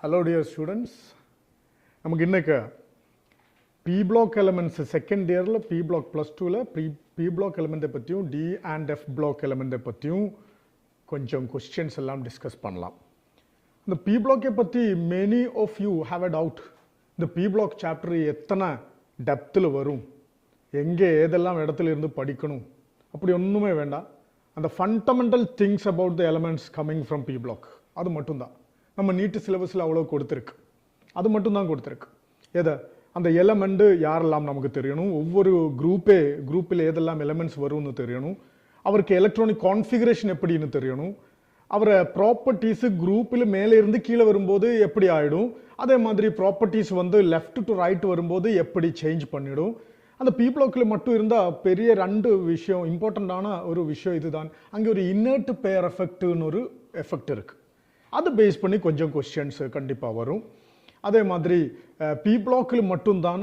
Hello dear students. நமக்கு இன்னைக்கு P block elements second yearல P block plus 2ல P block element பத்தியும் D&F block element பத்தியும் கொஞ்சம் questions எல்லாம் டிஸ்கஸ் பண்ணலாம். இந்த P block பத்தி many of you have a doubt. இந்த P block chapter எத்தனை டெப்த்ல வரும், எங்கே ஏதெல்லாம் இடத்துல இருந்து படிக்கணும், அப்படி ஒண்ணுமே வேண்டாம். அந்த fundamental things about the elements coming from P block அது மட்டும்தான் நம்ம நீட் சிலபஸில் அவ்வளோ கொடுத்துருக்கு. அது மட்டும்தான் கொடுத்துருக்கு. எதை அந்த எலமெண்ட் யாரெல்லாம் நமக்கு தெரியணும், ஒவ்வொரு குரூப்பில் ஏதெல்லாம் எலிமெண்ட்ஸ் வரும்னு தெரியணும், அவருக்கு எலக்ட்ரானிக் கான்ஃபிகரேஷன் எப்படின்னு தெரியணும், அவரை ப்ராப்பர்ட்டிஸு குரூப்பில் மேலே இருந்து கீழே வரும்போது எப்படி ஆகிடும், அதே மாதிரி ப்ராப்பர்ட்டிஸ் வந்து லெஃப்ட் டு ரைட் வரும்போது எப்படி சேஞ்ச் பண்ணிடும். அந்த P blockல மட்டும் இருந்தால் பெரிய ரெண்டு விஷயம், இம்பார்ட்டண்ட்டான ஒரு விஷயம் இதுதான். அங்கே ஒரு இன்னர்ட் பேர் எஃபெக்ட்னு ஒரு எஃபெக்ட் இருக்குது. அது பேஸ் பண்ணி கொஞ்சம் கொஸ்டின்ஸ் கண்டிப்பாக வரும். அதே மாதிரி P blockல மட்டும்தான்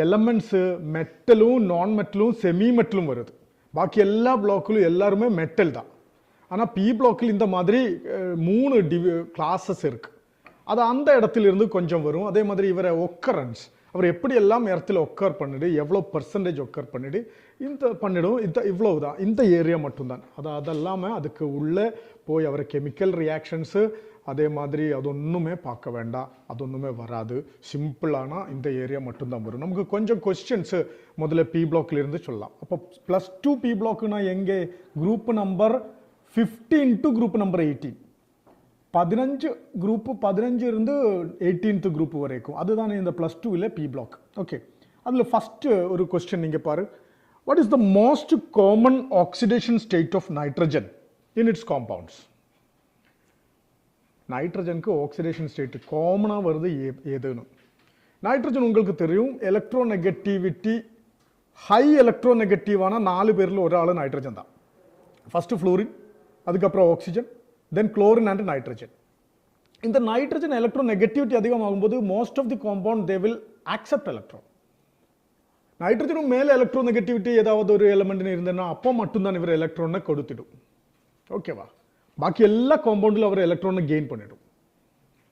எலமெண்ட்ஸு மெட்டலும் நான் மெட்டலும் செமி மெட்டலும் வருது. பாக்கி எல்லா பிளாக்கிலும் எல்லாருமே மெட்டல் தான். ஆனால் P blockல இந்த மாதிரி 3 கிளாஸஸ் இருக்கு. அது அந்த இடத்துல இருந்து கொஞ்சம் வரும். அதே மாதிரி இவரை ஒக்கரன்ஸ், அவர் எப்படி எல்லாம் இடத்துல ஒக்கர் பண்ணிடு, எவ்வளோ பர்சன்டேஜ் ஒக்கர் பண்ணிடு, இந்த பண்ணிடும், இவ்வளவுதான், இந்த ஏரியா மட்டும்தான். அதெல்லாமே அதுக்கு உள்ளே போய் அவர் கெமிக்கல் ரியாக்ஷன்ஸு அதே மாதிரி அது ஒன்றுமே பார்க்க வேண்டாம், அது ஒன்றுமே வராது. சிம்பிளான இந்த ஏரியா மட்டும்தான் வரும். நமக்கு கொஞ்சம் கொஸ்டின்ஸு முதல்ல P blockல இருந்து சொல்லலாம். அப்போ +2 P blockனா எங்கே, group number 15 to group number 18, 15 group 15 இருந்து 18th குரூப் வரைக்கும், அதுதான் இந்த +2ல P block. ஓகே, அதில் ஃபஸ்ட்டு ஒரு கொஸ்டின் நீங்கள் பாரு. What is the most common oxidation state of nitrogen in its compounds? நைட்ரஜனுக்கு ஆக்சிடேஷன் ஸ்டேட் காமனாக வருது எதுன்னு. நைட்ரஜன் உங்களுக்கு தெரியும், எலக்ட்ரோநெகட்டிவிட்டி ஹை எலக்ட்ரோநெகட்டிவான 4 பேரில் ஒரு ஆள் நைட்ரஜன் தான். ஃபர்ஸ்ட் ஃப்ளோரின், அதுக்கப்புறம் oxygen, then chlorine and nitrogen. இந்த நைட்ரஜன் எலக்ட்ரோநெகட்டிவிட்டி அதிகமாகும்போது most of the compound they will accept electron. நைட்ரஜனும் மேலே எலக்ட்ரோநெகட்டிவிட்டி ஏதாவது ஒரு எலிமெண்ட் இருந்ததுன்னா அப்போ மட்டும்தான் இவர் எலக்ட்ரானை கொடுத்துடும். ஓகேவா? பாக்கி எல்லா காம்பவுண்டில் அவர் எலக்ட்ரானை கெயின் பண்ணிடும்.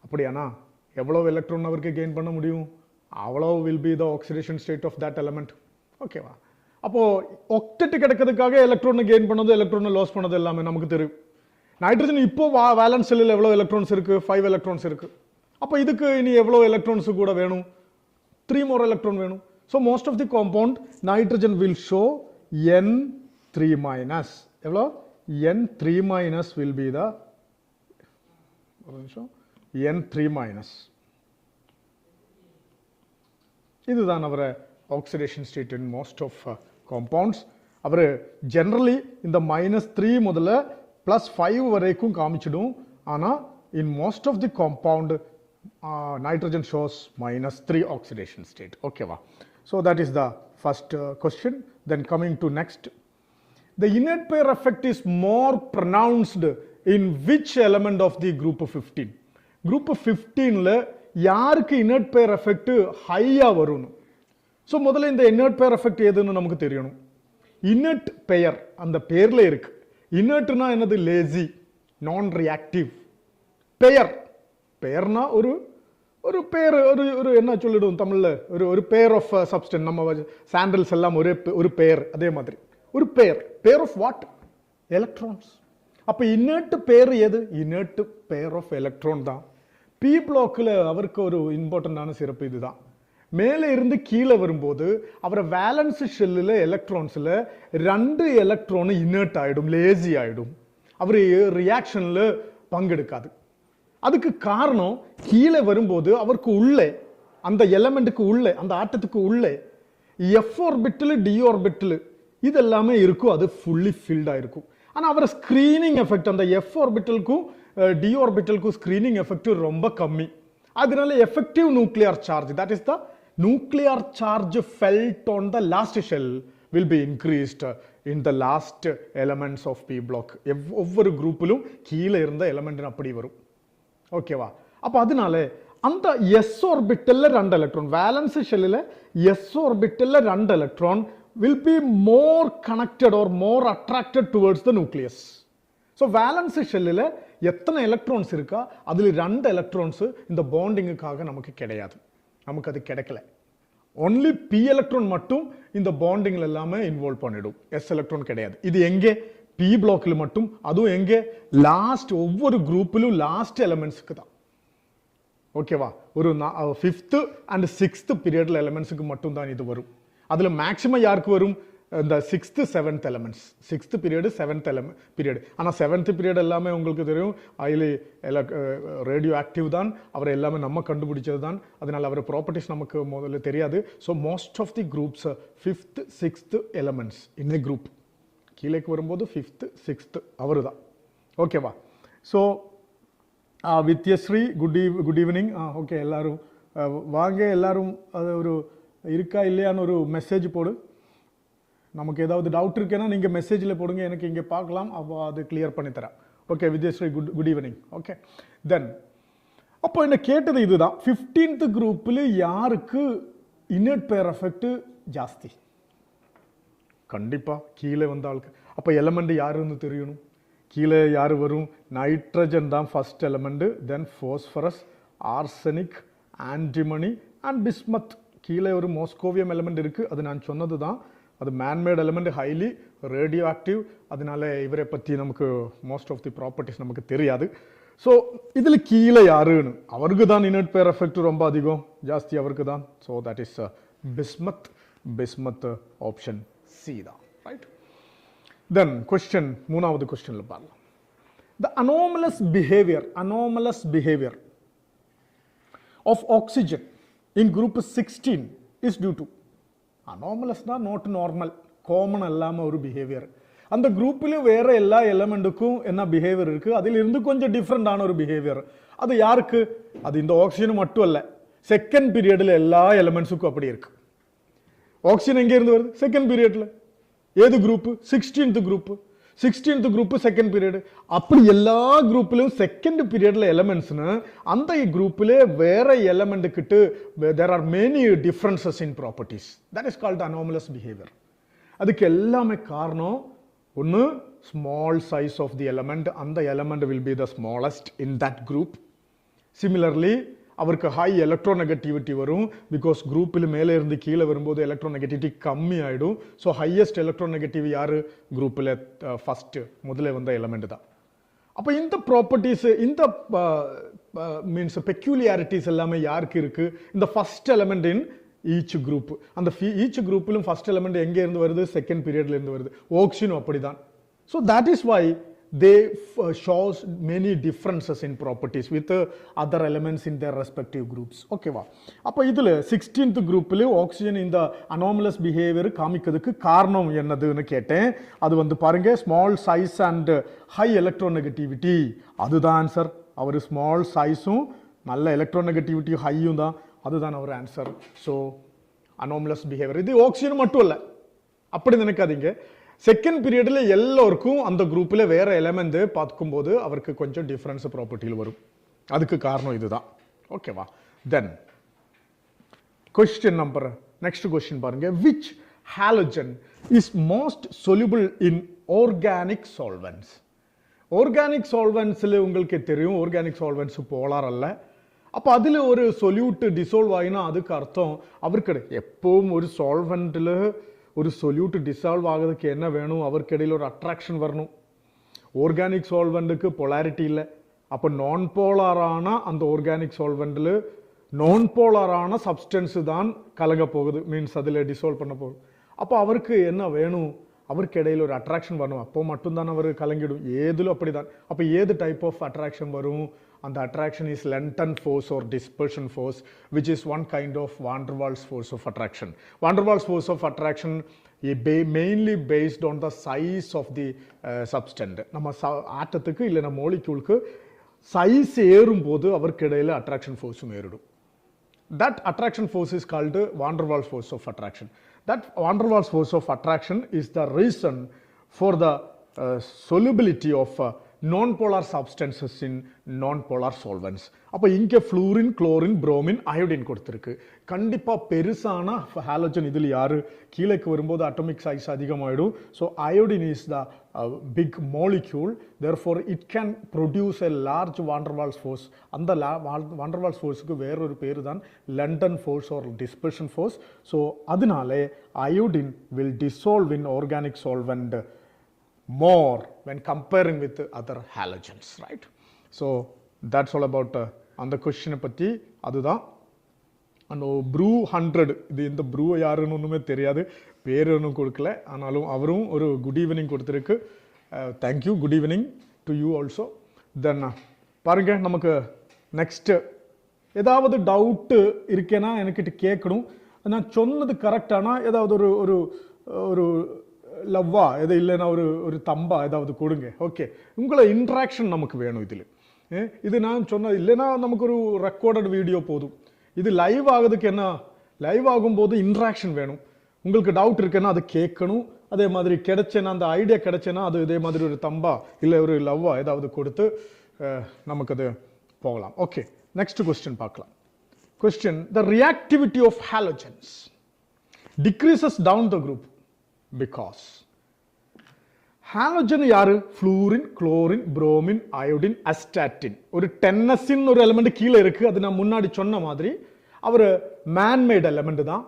அப்படியானா எவ்வளோ எலக்ட்ரான் அவருக்கு கெயின் பண்ண முடியும், அவ்வளோ will be the oxidation state of that element. ஓகேவா? அப்போ ஒக்டெட் கிடைக்கிறதுக்காக எலக்ட்ரானை கெயின் பண்ணது, எலக்ட்ரானை லாஸ் பண்ணது எல்லாமே நமக்கு தெரியும். நைட்ரஜன் இப்போ வேலன்ஸ் செல்லில் எவ்வளோ எலக்ட்ரான்ஸ் இருக்கு, 5 எலக்ட்ரான்ஸ் இருக்கு. அப்போ இதுக்கு இனி எவ்வளோ எலக்ட்ரான்ஸ் கூட வேணும், 3 more எலக்ட்ரான் வேணும். So most of the compound nitrogen will show N3-. எவ்வளோ? N3- will be the N3-. இதுதான் அவர் oxidation state in most of compounds. அவர் ஜெனரலி இந்த -3 முதல்ல +5 வரைக்கும் காமிச்சிடும். ஆனால் in most of the compound nitrogen shows -3 oxidation state. ஓகேவா? So that is the first question. Then coming to next, the inert pair effect is more pronounced in which element of the group 15? Group 15ல யாருக்கு inert pair effect ஹையா வரும்? So முதல்ல இந்த inert pair effect எதுன்னு நமக்கு தெரியணும். inert pair அந்த பேர்ல இருக்கு. inertனா என்னது? லேசி, நான் ரியாக்டிவ். பெயர்னா ஒரு பேர், ஒரு என்ன சொல்லிடும் தமிழ்ல, ஒரு பேர் ஆஃப் சப்ஸ்டன்ஸ். நம்ம சாண்டல்ஸ் எல்லாம் ஒரு பெயர், அதே மாதிரி ஒரு பேர் ஆஃப் வாட்? எலக்ட்ரான்ஸ். அப்ப இன்னர்ட் பேர் எது? இன்னர்ட் பேர் ஆஃப் எலக்ட்ரான் தான். P blockல அவருக்கு ஒரு இம்பார்ட்டன்டான சிறப்பு இதுதான். மேலே இருந்து கீழே வரும்போது அவரை வேலன்ஸ் ஷெல்லில் எலக்ட்ரான்ஸ்ல 2 எலக்ட்ரான் இன்னர்ட் ஆயிடும், லேசி ஆயிடும். அவர் ரியாக்ஷன்ல பங்கெடுக்காது. அதுக்கு காரணம், கீழே வரும்போது அவருக்கு உள்ளே, அந்த எலமெண்ட்டுக்கு உள்ளே, அந்த ஆட்டத்துக்கு உள்ளே F ஆர்பிட்டல், D ஆர்பிட்டல் இதெல்லாமே இருக்கும். அது ஃபுல்லி ஃபில்டா இருக்கும். ஆனால் அவர் ஸ்கிரீனிங் எஃபெக்ட், அந்த F ஆர்பிட்டலுக்கும் D ஆர்பிட்டலுக்கும் ஸ்கிரீனிங் எஃபெக்ட் ரொம்ப கம்மி. அதனால effective nuclear charge, that is the nuclear charge felt on the last shell will be increased in the last elements of P block. ஒவ்வொரு குரூப்பிலும் கீழே இருந்த எலமெண்ட் அப்படி வரும். ஓகேவா? அப்போ அதனால அந்த S ஆர்பிட்டல்ல 2 எலக்ட்ரான், வேலன்ஸ் ஷெல்லில் S ஆர்பிட்டல்ல 2 electron will be more connected or more attracted towards the nucleus. So valence shell எத்தனை எலக்ட்ரான்ஸ் இருக்கா அதில் 2 எலக்ட்ரான்ஸ் இந்த பாண்டிங்குக்காக நமக்கு கிடையாது, நமக்கு அது கிடைக்கல. ஒன்லி p எலக்ட்ரான் மட்டும் இந்த பாண்டிங்ல எல்லாமே இன்வால்வ் பண்ணிடும், s எலக்ட்ரான் கிடையாது. இது எங்கே? p பிளாக்ல மட்டும், அதுவும் எங்கே? லாஸ்ட் ஒவ்வொரு குரூப்பிலும் லாஸ்ட் எலிமெண்ட்ஸ்க்கு தான். ஓகேவா? ஒரு 5th and 6th பீரியட்ல எலிமெண்ட்ஸ்க்கு மட்டும் தான் இது வரும். அதுல மேக்ஸிமம் யாருக்கு வரும்? இந்த 6th 7th elements. 6th period 7th period. ஆனா 7th பீரியட் எல்லாமே உங்களுக்கு தெரியும் ஹைலி ரேடியோ ஆக்டிவ் தான், அவர் எல்லாமே நம்ம கண்டுபிடிச்சது தான், அதனால அவர் ப்ராப்பர்ட்டிஸ் நமக்கு முதல்ல தெரியாது. So most of the groups 5th 6th elements in A group. கீழேக்கு வரும்போது 5th 6th அவர் தான். ஓகேவா? So Vidyasri good evening. Okay, எல்லாரும் வாங்க, எல்லாரும் அது ஒரு இருக்கா இல்லையான்னு ஒரு மெசேஜ் போடு. நமக்கு ஏதாவது டவுட் இருக்குன்னா நீங்கள் மெசேஜில் போடுங்க, எனக்கு இங்கே பார்க்கலாம், அப்போ அது கிளியர் பண்ணி தரேன். Okay Vidyasri, good evening. Okay, then அப்போ என்ன கேட்டது இதுதான், 15th குரூப்பில் யாருக்கு இன்னட் பேர் எஃபெக்ட் ஜாஸ்தி? கண்டிப்பாக கீழே வந்த ஆளுக்கு. அப்போ எலமெண்ட் யாருன்னு தெரியணும். கீழே யார் வரும்? நைட்ரஜன் தான் first element, then phosphorus, arsenic, antimony and bismuth. கீழே ஒரு மோஸ்கோவியம் எலமெண்ட் இருக்கு, அது நான் சொன்னது தான். அது man-made element, highly radio active, அதனால இவரை பற்றி நமக்கு மோஸ்ட் ஆஃப் தி ப்ராப்பர்ட்டிஸ் நமக்கு தெரியாது. ஸோ இதில் கீழே யாருன்னு, அவருக்கு தான் இன்னட் பேர் எஃபெக்ட் ரொம்ப அதிகம், ஜாஸ்தி அவருக்கு தான். So that is bismuth option C தான், ரைட்? தென் கொஸ்டின், மூணாவது கொஸ்டினில் பார்க்கலாம். The anomalous behavior of oxygen in group 16 is due to. Anomalous na not normal, common allama ஒரு behavior. அந்த குரூப்பில் வேற எல்லா எலமெண்ட்டுக்கும் என்ன பிஹேவியர் இருக்கு, அதில் இருந்து கொஞ்சம் டிஃப்ரெண்டான ஒரு பிஹேவியர். அது யாருக்கு? அது இந்த ஆக்சிஜன் மட்டும் அல்ல, செகண்ட் பீரியட்ல எல்லா எலமெண்ட்ஸுக்கும் அப்படி இருக்கு. ஆக்சிஜன் எங்க இருந்து வருது? செகண்ட் பீரியட்ல. ஏது group? 16th group. 16th group second period. அப்படி எல்லா குரூப்லயும் செகண்ட் பீரியட்ல எலமெண்ட்ஸ்னு அந்த குரூப்ல வேற எலமெண்ட் கிட்ட there are many differences in properties. That is called anomalous behavior. அதுக்கு எல்லாமே காரணம் ஒன்னு, small size of the element. அந்த element will be the smallest in that group. Similarly அவருக்கு ஹை எலக்ட்ரோநெகட்டிவிட்டி வரும், பிகாஸ் குரூப்பில் மேலே இருந்து கீழே வரும்போது எலக்ட்ரோநெகட்டிவிட்டி கம்மி ஆகிடும். ஸோ ஹையஸ்ட் எலக்ட்ரோநெகட்டிவ் யாரு? குரூப்பில் ஃபர்ஸ்ட் முதல்ல வந்த எலமெண்ட் தான். அப்போ இந்த ப்ராப்பர்ட்டிஸ், இந்த மீன்ஸ் பெக்யூலியாரிட்டிஸ் எல்லாமே யாருக்கு இருக்கு? இந்த first element in each group. அந்த ஈச் குரூப்பிலும் ஃபர்ஸ்ட் எலமெண்ட் எங்கே இருந்து வருது? செகண்ட் பீரியட்ல இருந்து வருது. ஆக்சிஜனும் அப்படிதான். So that is why they shows many differences in properties with other elements in their respective groups. Okay va? அப்ப இதுல 16th குரூப்ல ஆக்சிஜன் இந்த anomalous behavior காமிக்கிறதுக்கு காரணம் என்னதுன்னு கேட்டேன். அது வந்து பாருங்க, small size and high electronegativity. அதுதான் ஆன்சர். அவர் ஸ்மால் சைஸும் நல்ல எலக்ட்ரோநெகட்டிவிட்டி ஹையும் தான், அதுதான் அவர் ஆன்சர். ஸோ anomalous behavior இது ஆக்சிஜன் மட்டும் இல்லை, அப்படி நினைக்காதீங்க. செகண்ட் பீரியட்ல எல்லோருக்கும் அந்த குரூப்ல வேற எலிமெண்ட் பார்க்கும்போது அவருக்கு கொஞ்சம் டிஃபரன்ஸ் ப்ராப்பர்ட்டியில் வரும். அதுக்கு காரணம் இதுதான். ஓகேவா? Then question number, next question பாருங்க. Which halogen is most soluble in organic solvents? ஆர்கானிக் சால்வெண்ட்ஸ்ல உங்களுக்கு தெரியும், ஆர்கானிக் சால்வெண்ட்ஸ் போலார் அல்ல. அப்போ அதில் ஒரு சொல்யூட் டிசால்வ் ஆகினா அதுக்கு அர்த்தம் அவருக்கு எப்பவும் ஒரு சால்வெண்ட்ல ஒரு சொல்யூட் டிசால்வ் ஆகிறதுக்கு என்ன வேணும்? அவருக்கு இடையில் ஒரு அட்ராக்ஷன் வரணும். ஆர்கானிக் சால்வெண்ட்டுக்கு பொலாரிட்டி இல்லை. அப்போ நான் போலாரான அந்த ஆர்கானிக் சால்வெண்ட்டில் நான் போலாரான சப்ஸ்டன்ஸ் தான் கலங்க போகுது, மீன்ஸ் அதில் டிசால்வ் பண்ண போகுது. அப்போ அவருக்கு என்ன வேணும்? அவருக்கு இடையில் ஒரு அட்ராக்ஷன் வரணும். அப்போ மட்டும்தான் அவர் கலங்கிடும். ஏதிலும் அப்படிதான். அப்போ ஏது டைப் ஆஃப் அட்ராக்ஷன் வரும்? அந்த attraction is London force or dispersion force, which is one kind of van der Waals force of attraction. Van der Waals force of attraction mainly based on the size of the substance. நம்ம ஆட்டத்துக்கு இல்லை நம்ம மோலிக்யூலுக்கு size ஏறும் போது அவருக்கு இடையில attraction ஃபோர்ஸும் ஏறிடும். That attraction force is called van der Waals force of attraction. That van der Waals force of attraction is the reason for the solubility of non-polar substances in non-polar solvents. அப்போ இங்கே fluorine, chlorine, bromine, iodine கொடுத்திருக்கு. கண்டிப்பா பெருசான halogen இதில் யாரு கீழேக்கு வரும்போது atomic size அதிகமாயிடும். So iodine is the big molecule, therefore it can produce a large van der Waals force. அந்த van der Waals forceக்கு வேறொரு பேரு தான் London force or dispersion force. So அதனாலே iodine will dissolve in organic solvent more when comparing with other halogens, right? So that's all about அந்த கொஸ்டினை பற்றி அதுதான். அந்த ப்ரூ 100 இது இந்த ப்ரூ யாருன்னு ஒன்றுமே தெரியாது, பேர் ஒன்றும் கொடுக்கல, ஆனாலும் அவரும் ஒரு குட் ஈவினிங் கொடுத்துருக்கு. Thank you, good evening to you also. Then பாருங்க, நமக்கு நெக்ஸ்ட் ஏதாவது டவுட்டு இருக்கேன்னா எனக்கிட்ட கேட்கணும். நான் சொன்னது கரெக்டானா ஏதாவது ஒரு ஒரு ஒரு லவ்வா எது இல்லைன்னா ஒரு தம்பா ஏதாவது கொடுங்க. ஓகே, உங்களை இன்ட்ராக்ஷன் நமக்கு வேணும் இதில். இது நான் சொன்னது இல்லைன்னா நமக்கு ஒரு ரெக்கார்டட் வீடியோ போதும். இது லைவ் ஆகுதுக்கு என்ன, லைவ் ஆகும்போது இன்ட்ராக்ஷன் வேணும். உங்களுக்கு டவுட் இருக்குன்னா அது கேட்கணும். அதே மாதிரி கிடைச்சேன்னா, அந்த ஐடியா கிடைச்சேன்னா அது இதே மாதிரி ஒரு தம்பா இல்லை ஒரு லவ்வா ஏதாவது கொடுத்து நமக்கு அது போகலாம். ஓகே, நெக்ஸ்ட் கொஸ்டின் பார்க்கலாம். Question: the reactivity of halogens decreases down the group because halogen யாரு? Fluorine, chlorine, bromine, iodine, astatine. ஒரு டென்னசின் ஒரு எலிமெண்ட் கீழே இருக்கு. அது நான் முன்னாடி சொன்ன மாதிரி அவர் மேன்மேட் எலிமெண்ட் தான்.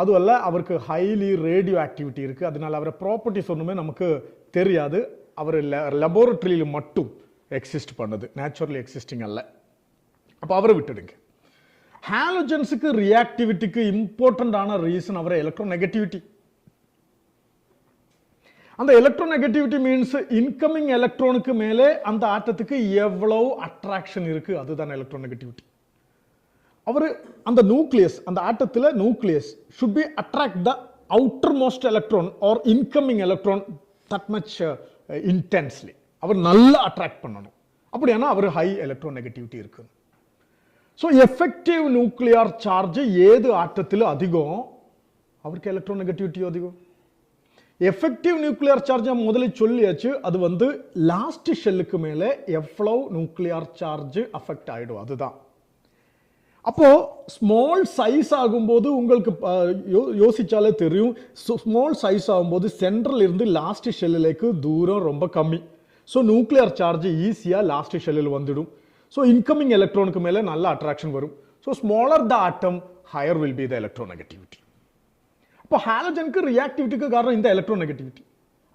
அதுவல்ல, அவருக்கு ஹைலி ரேடியோ ஆக்டிவிட்டி இருக்கு. அதனால அவரை ப்ராப்பர்ட்டிஸ் ஒன்றுமே நமக்கு தெரியாது. அவர் லெபோரட்டரியில் மட்டும் எக்ஸிஸ்ட் பண்ணுது, நேச்சுரலி எக்ஸிஸ்டிங் அல்ல. அப்போ அவரை விட்டுடுங்க. ஹாலஜன்ஸுக்கு ரியாக்டிவிட்டிக்கு இம்பார்ட்டண்டான ரீசன் அவரை எலக்ட்ரோநெகட்டிவிட்டி. அந்த எலக்ட்ரோநெகட்டிவிட்டி மீன்ஸ் இன்கமிங் எலக்ட்ரானுக்கு மேலே அந்த ஆட்டத்துக்கு எவ்வளவு அட்ராக்ஷன் இருக்கு, அதுதான் எலக்ட்ரோநெகட்டிவிட்டி. அவர் அந்த நியூக்ளியஸ், அந்த ஆட்டத்தில் nucleus should be attract the outermost electron or incoming electron that much intensely. அவர் நல்லா அட்ராக்ட் பண்ணணும். அப்படியானா அவர் ஹை எலக்ட்ரோநெகட்டிவிட்டி இருக்கு. ஸோ எஃபெக்டிவ் நியூக்ளியர் சார்ஜ் ஏது ஆட்டத்தில் அதிகம், அவருக்கு எலக்ட்ரோநெகட்டிவிட்டி அதிகம். எஃபெக்டிவ் நியூக்ளியர் சார்ஜ் முதலில் சொல்லியாச்சு. அது வந்து லாஸ்ட் ஷெல்லுக்கு மேலே எவ்வளவு நியூக்ளியர் சார்ஜ் அஃபெக்ட் ஆகிடும், அதுதான். அப்போ ஸ்மால் சைஸ் ஆகும்போது உங்களுக்கு யோசிச்சாலே தெரியும். ஸ்மால் சைஸ் ஆகும்போது சென்ட்ரல் இருந்து லாஸ்ட் ஷெல்லுக்கு தூரம் ரொம்ப கம்மி. ஸோ நியூக்ளியர் சார்ஜ் ஈஸியாக லாஸ்ட் ஷெல்லில் வந்துடும். ஸோ இன்கமிங் எலக்ட்ரானுக்கு மேலே நல்ல அட்ராக்ஷன் வரும். So smaller the atom, higher will be the electronegativity. அப்போ ஹாலஜனுக்கு ரியாக்டிவிட்டிக்கு காரணம் இந்த எலக்ட்ரோநெகட்டிவிட்டி.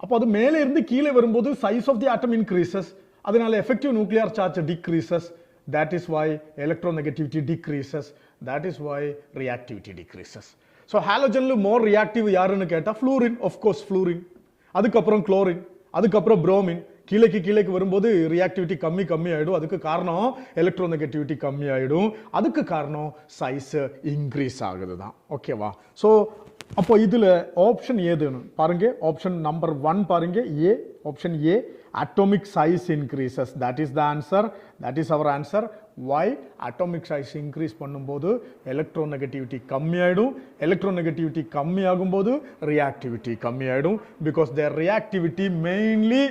அப்போ அது மேலே இருந்து கீழே வரும்போது size of the atom increases. அதனால effective nuclear charge decreases. That is why electronegativity decreases. That is why reactivity decreases. So halogenல more reactive யாருன்னு கேட்டா fluorine, of course fluorine. அதுக்கப்புறம் chlorine, அதுக்கப்புறம் bromine. கீழேக்கு வரும்போது ரியாக்டிவிட்டி கம்மி ஆயிடும். அதுக்கு காரணம் எலக்ட்ரோநெகட்டிவிட்டி கம்மி ஆயிடும். அதுக்கு காரணம் சைஸ் இன்க்ரீஸ் ஆகுது தான். ஓகேவா? ஸோ அப்போ இதுல ஆப்ஷன் ஏதுன்னு பாருங்க. ஆப்ஷன் நம்பர் 1 பாருங்க, A. Option A, atomic size increases. That is the answer. That is our answer. Why? Atomic size increase பண்ணும்போது electronegativity கம்மி ஆயிடும். electronegativity கம்மி ஆகும்போது reactivity கம்மி ஆயிடும். Because their reactivity mainly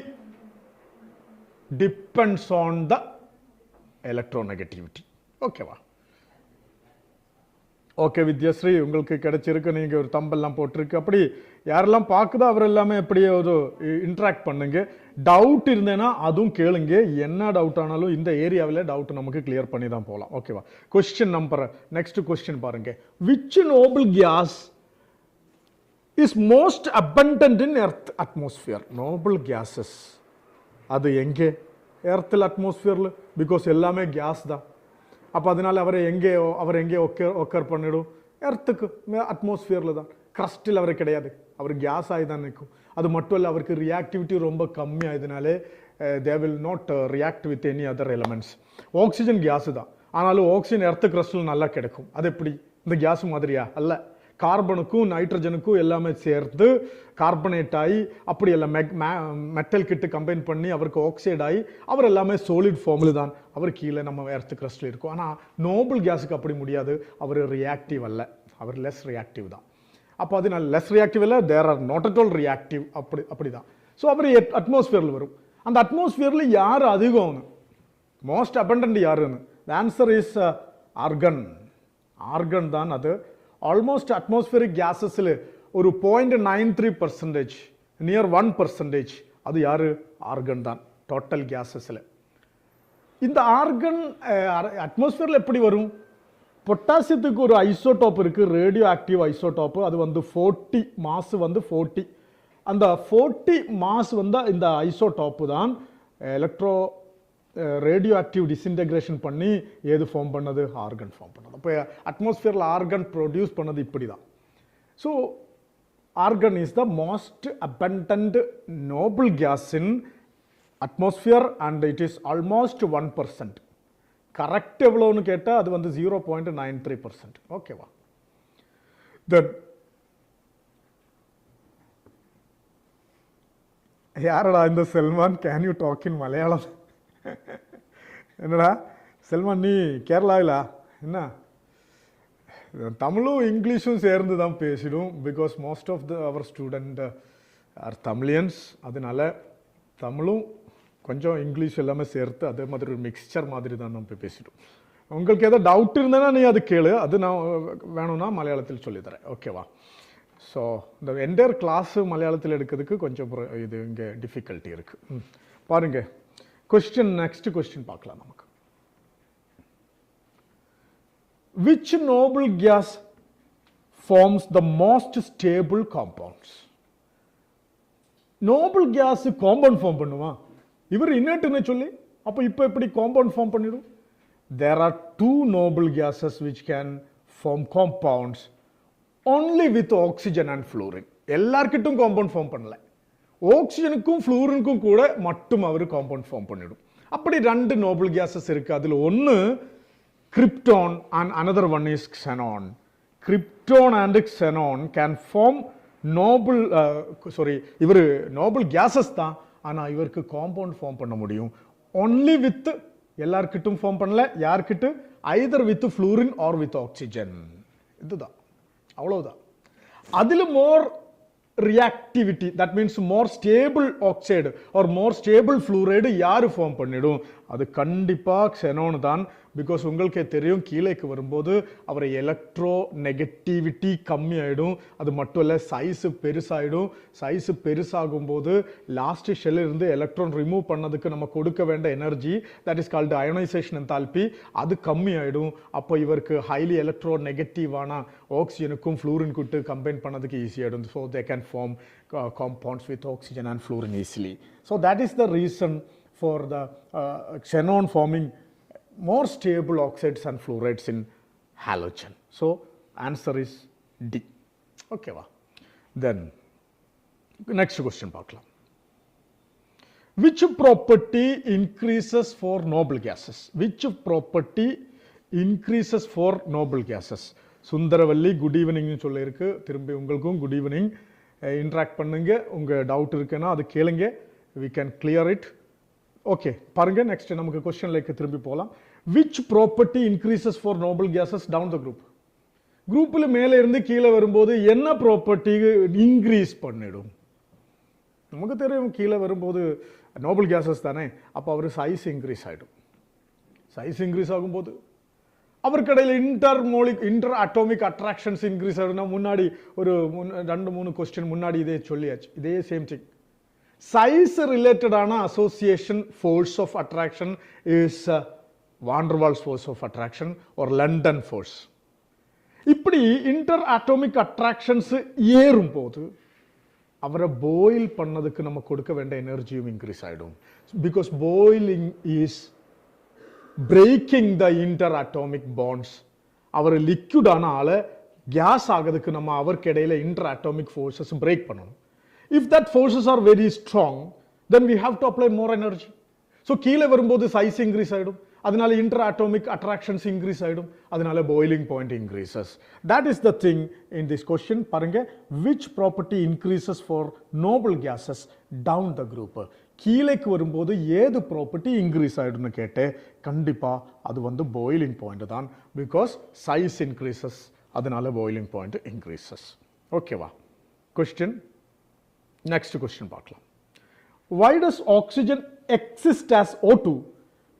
depends on the electronegativity. ஓகேவா? Okay Vidyasri, உங்களுக்கு கிடைச்சிருக்கு. நீங்க ஒரு தம்பெல்லாம் போட்டிருக்கு. அப்படி யாரெல்லாம் பார்க்குதோ அவர் எல்லாமே அப்படியே ஒரு இன்ட்ராக்ட் பண்ணுங்க. டவுட் இருந்தேன்னா அதுவும் கேளுங்க. என்ன டவுட் ஆனாலும் இந்த ஏரியாவில் டவுட் நமக்கு கிளியர் பண்ணி தான் போகலாம். ஓகேவா? கொஸ்டின் நம்பர் நெக்ஸ்ட் கொஸ்டின் பாருங்க. Which noble gas is most abundant in earth atmosphere? Noble gases அது எங்கே? எர்த்தில் அட்மாஸ்பியரில். பிகாஸ் எல்லாமே கேஸ் தான். அப்போ அதனால அவர் எங்கே ஒக்கர் பண்ணிடும்? எர்த்துக்கு அட்மாஸ்பியரில் தான். கிரஸ்டில் அவர் கிடையாது, அவர் கேஸ் ஆகி தான் நிற்கும். அது மட்டும் இல்லை, அவருக்கு ரியாக்டிவிட்டி ரொம்ப கம்மி ஆகுதுனாலே they will not react with any other elements. Oxygen gas தான், ஆனாலும் ஆக்சிஜன் எர்த்து கிரஸ்டில் நல்லா கிடைக்கும். அது எப்படி? இந்த கேஸ் மாதிரியா? அல்ல. கார்பனுக்கும் நைட்ரஜனுக்கும் எல்லாமே சேர்த்து கார்பனேட் ஆகி அப்படி எல்லாம் மெட்டல் கிட்ட கம்பைன் பண்ணி அவருக்கு ஆக்சைடு ஆகி அவர் எல்லாமே சோலிட் ஃபார்மில் தான் அவர் கீழே நம்ம எர்த்து கிரஸ்டில் இருக்கும். ஆனால் நோபல் கேஸுக்கு அப்படி முடியாது. அவர் ரியாக்டிவ் அல்ல, அவர் லெஸ் ரியாக்டிவ் தான். அப்போ அது லெஸ் ரியாக்டிவ் இல்லை, there are not at all reactive. அப்படி தான். ஸோ அவர் அட்மாஸ்பியரில் வரும். அந்த அட்மாஸ்பியர்ல யார் அதிகம்? மோஸ்ட் அபண்டன்ட் யாருன்னு? The answer is argon. Argon தான் அது. ஆல்மோஸ்ட் அட்மாஸ்பியரிக் கேஸஸ்ல ஒரு 0.93%, நியர் 1%, அது யாரு? ஆர்கன் தான் டோட்டல் கேஸஸ்ல. இந்த ஆர்கன் அட்மாஸ்பியர்ல எப்படி வரும்? பொட்டாசியத்துக்கு ஒரு ஐசோடோப் இருக்கு, ரேடியோ ஆக்டிவ் ஐசோடோப். அது வந்து 40 மாஸ் வந்து 40. அந்த 40 மாஸ் வந்து இந்த ஐசோடோப் தான் எலக்ட்ரோ ரேடியோ ஆக்டிவ் டிஸ்இன்டகிரேஷன் பண்ணி ஏது ஃபார்ம் பண்ணது? ஆர்கன் ஃபார்ம் பண்ணது. அப்போ அட்மாஸ்பியரில் ஆர்கன் ப்ரொடியூஸ் பண்ணது இப்படி தான். So organ is the most abundant noble gas in atmosphere and it is almost 1%. Correct எவ்வளோன்னு கேட்டால் அது வந்து 0.93%. ஓகேவா? தென் யாரடா இந்த Selman? Can you talk in Malayalam? என்னடா செல்மான், நீ கேரளாவிலா? என்ன தமிழும் இங்கிலீஷும் சேர்ந்து தான் பேசிடும். Because most of our student are Tamilians. அதனால தமிழும் கொஞ்சம் இங்கிலீஷ் எல்லாமே சேர்த்து அதே மாதிரி ஒரு மிக்சர் மாதிரி தான் நம்ம பேசிடும். உங்களுக்கு ஏதோ டவுட் இருந்தேன்னா நீ அது கேளு, அது நான் வேணும்னா மலையாளத்தில் சொல்லித்தரேன். ஓகேவா? ஸோ இந்த என்டையர் கிளாஸு மலையாளத்தில் எடுக்கிறதுக்கு கொஞ்சம் இது இங்கே டிஃபிகல்ட்டி இருக்குது. பாருங்க கொஸ்டின், நெக்ஸ்ட் கொஸ்டின் பார்க்கலாம் நமக்கு. Which noble gas forms the most stable compounds? noble gas compound form பண்ணுமா? இவர் இனர்ட்னு சொல்லி அப்போ இப்போ எப்படி compound form பண்ணிடும்? There are two noble gases which can form compounds only with oxygen and fluorine. எல்லார்கிட்டும் compound form பண்ணல. ஆக்சிஜனுக்கும் ஃப்ளூரினுக்கும் கூட மட்டும் அவர் காம்பவுண்ட் ஃபார்ம் பண்ணிடும். அப்படி ரெண்டு நோபல் கேஸஸ் இருக்கு. அதில் ஒன்று krypton and another one is xenon. Krypton and xenon can form noble இவர் நோபல் கேஸஸ் தான், ஆனால் இவருக்கு காம்பவுண்ட் ஃபார்ம் பண்ண முடியும் ஒன்லி வித், எல்லார்கிட்டும் ஃபார்ம் பண்ணல, யார்கிட்ட? Either with fluorine or with oxygen. இதுதான், அவ்வளவுதான். அதில் more reactivity, that means more stable oxide or more stable fluoride யாரு ஃபார்ம் பண்ணிடும்? அது கண்டிப்பா xenon தான். பிகாஸ் உங்களுக்கே தெரியும் கீழேக்கு வரும்போது அவரை எலக்ட்ரோ நெகட்டிவிட்டி கம்மி ஆகிடும். அது மட்டும் இல்லை, சைஸு பெருசாகிடும். சைஸு பெருசாகும் போது லாஸ்ட் ஷெல்லில் இருந்து எலக்ட்ரான் ரிமூவ் பண்ணதுக்கு நம்ம கொடுக்க வேண்டிய energy, that is called ionisation enthalpy, அது கம்மி ஆகிடும். அப்போ இவருக்கு ஹைலி எலக்ட்ரோ நெகட்டிவான ஆக்சிஜனுக்கும் ஃப்ளூரினுக்கு கம்பைன் பண்ணதுக்கு ஈஸியாகிடும். So they can form compounds with oxygen and fluorine easily. So that is the reason for the xenon forming more stable oxides and fluorides in halogen. So answer is D. Okay va? Then next question பார்க்கலாம். Which property increases for noble gases? Which property increases for noble gases? Sundaravalli good evening சொல்லியிருக்கு. திரும்பி உங்களுக்கும் good evening. Interact பண்ணுங்க. உங்க doubt இருக்குன்னா அது கேளுங்க. we can clear it. Okay பாருங்க, நெக்ஸ்ட் நமக்கு கொஸ்டின்லைக்கு திரும்பி போகலாம். Which property increases for noble gases down the group? குரூப்பில் மேலே இருந்து கீழே வரும்போது என்ன ப்ராப்பர்ட்டி இன்க்ரீஸ் பண்ணிடும்? நமக்கு தெரியும் கீழே வரும்போது நோபல் கேசஸ் தானே, அப்போ அவர் சைஸ் இன்க்ரீஸ் ஆகிடும். சைஸ் இன்க்ரீஸ் ஆகும்போது அவருக்கடையில் இன்டர் அட்டாமிக் அட்ராக்ஷன்ஸ் இன்க்ரீஸ் ஆகுதுன்னா, முன்னாடி ஒரு 2-3 கொஸ்டின் முன்னாடி இதே சொல்லியாச்சு, இதே same thing. Size related association force of attraction is van der Waals force of attraction or London force. இப்படி இன்டர் அட்டாமிக் அட்ராக்ஷன்ஸ் ஏறும் போது அவரை பாயில் பண்ணதுக்கு நம்ம கொடுக்க வேண்டிய எனர்ஜியும் இன்க்ரீஸ் ஆகிடும். Because boiling is breaking the interatomic bonds. அவர் லிக்விடான ஆளை கேஸ் ஆகிறதுக்கு நம்ம அவருக்கு இடையில இன்டர் அட்டாமிக் ஃபோர்ஸஸ் பிரேக் பண்ணணும். If that forces are very strong, then we have to apply more energy. So கீழே வரும்போது சைஸ் இன்க்ரீஸ் ஆகிடும், அதனால இன்டர் அட்டாமிக் அட்ராக்ஷன்ஸ் இன்க்ரீஸ் ஆகிடும், அதனால boiling point increases. That is the thing in this question. பாருங்க, which property increases for noble gases down the group? கீழேக்கு வரும்போது ஏது property increase ஆகிடும்னு கேட்டு கண்டிப்பா அது வந்து பாயிலிங் பாயிண்ட் தான். பிகாஸ் சைஸ் இன்க்ரீசஸ், அதனால பாயிலிங் பாயிண்ட் இன்க்ரீசஸ். ஓகேவா? கொஸ்டின் நெக்ஸ்ட் கொஸ்டின் பார்க்கலாம். Why does oxygen exists as O2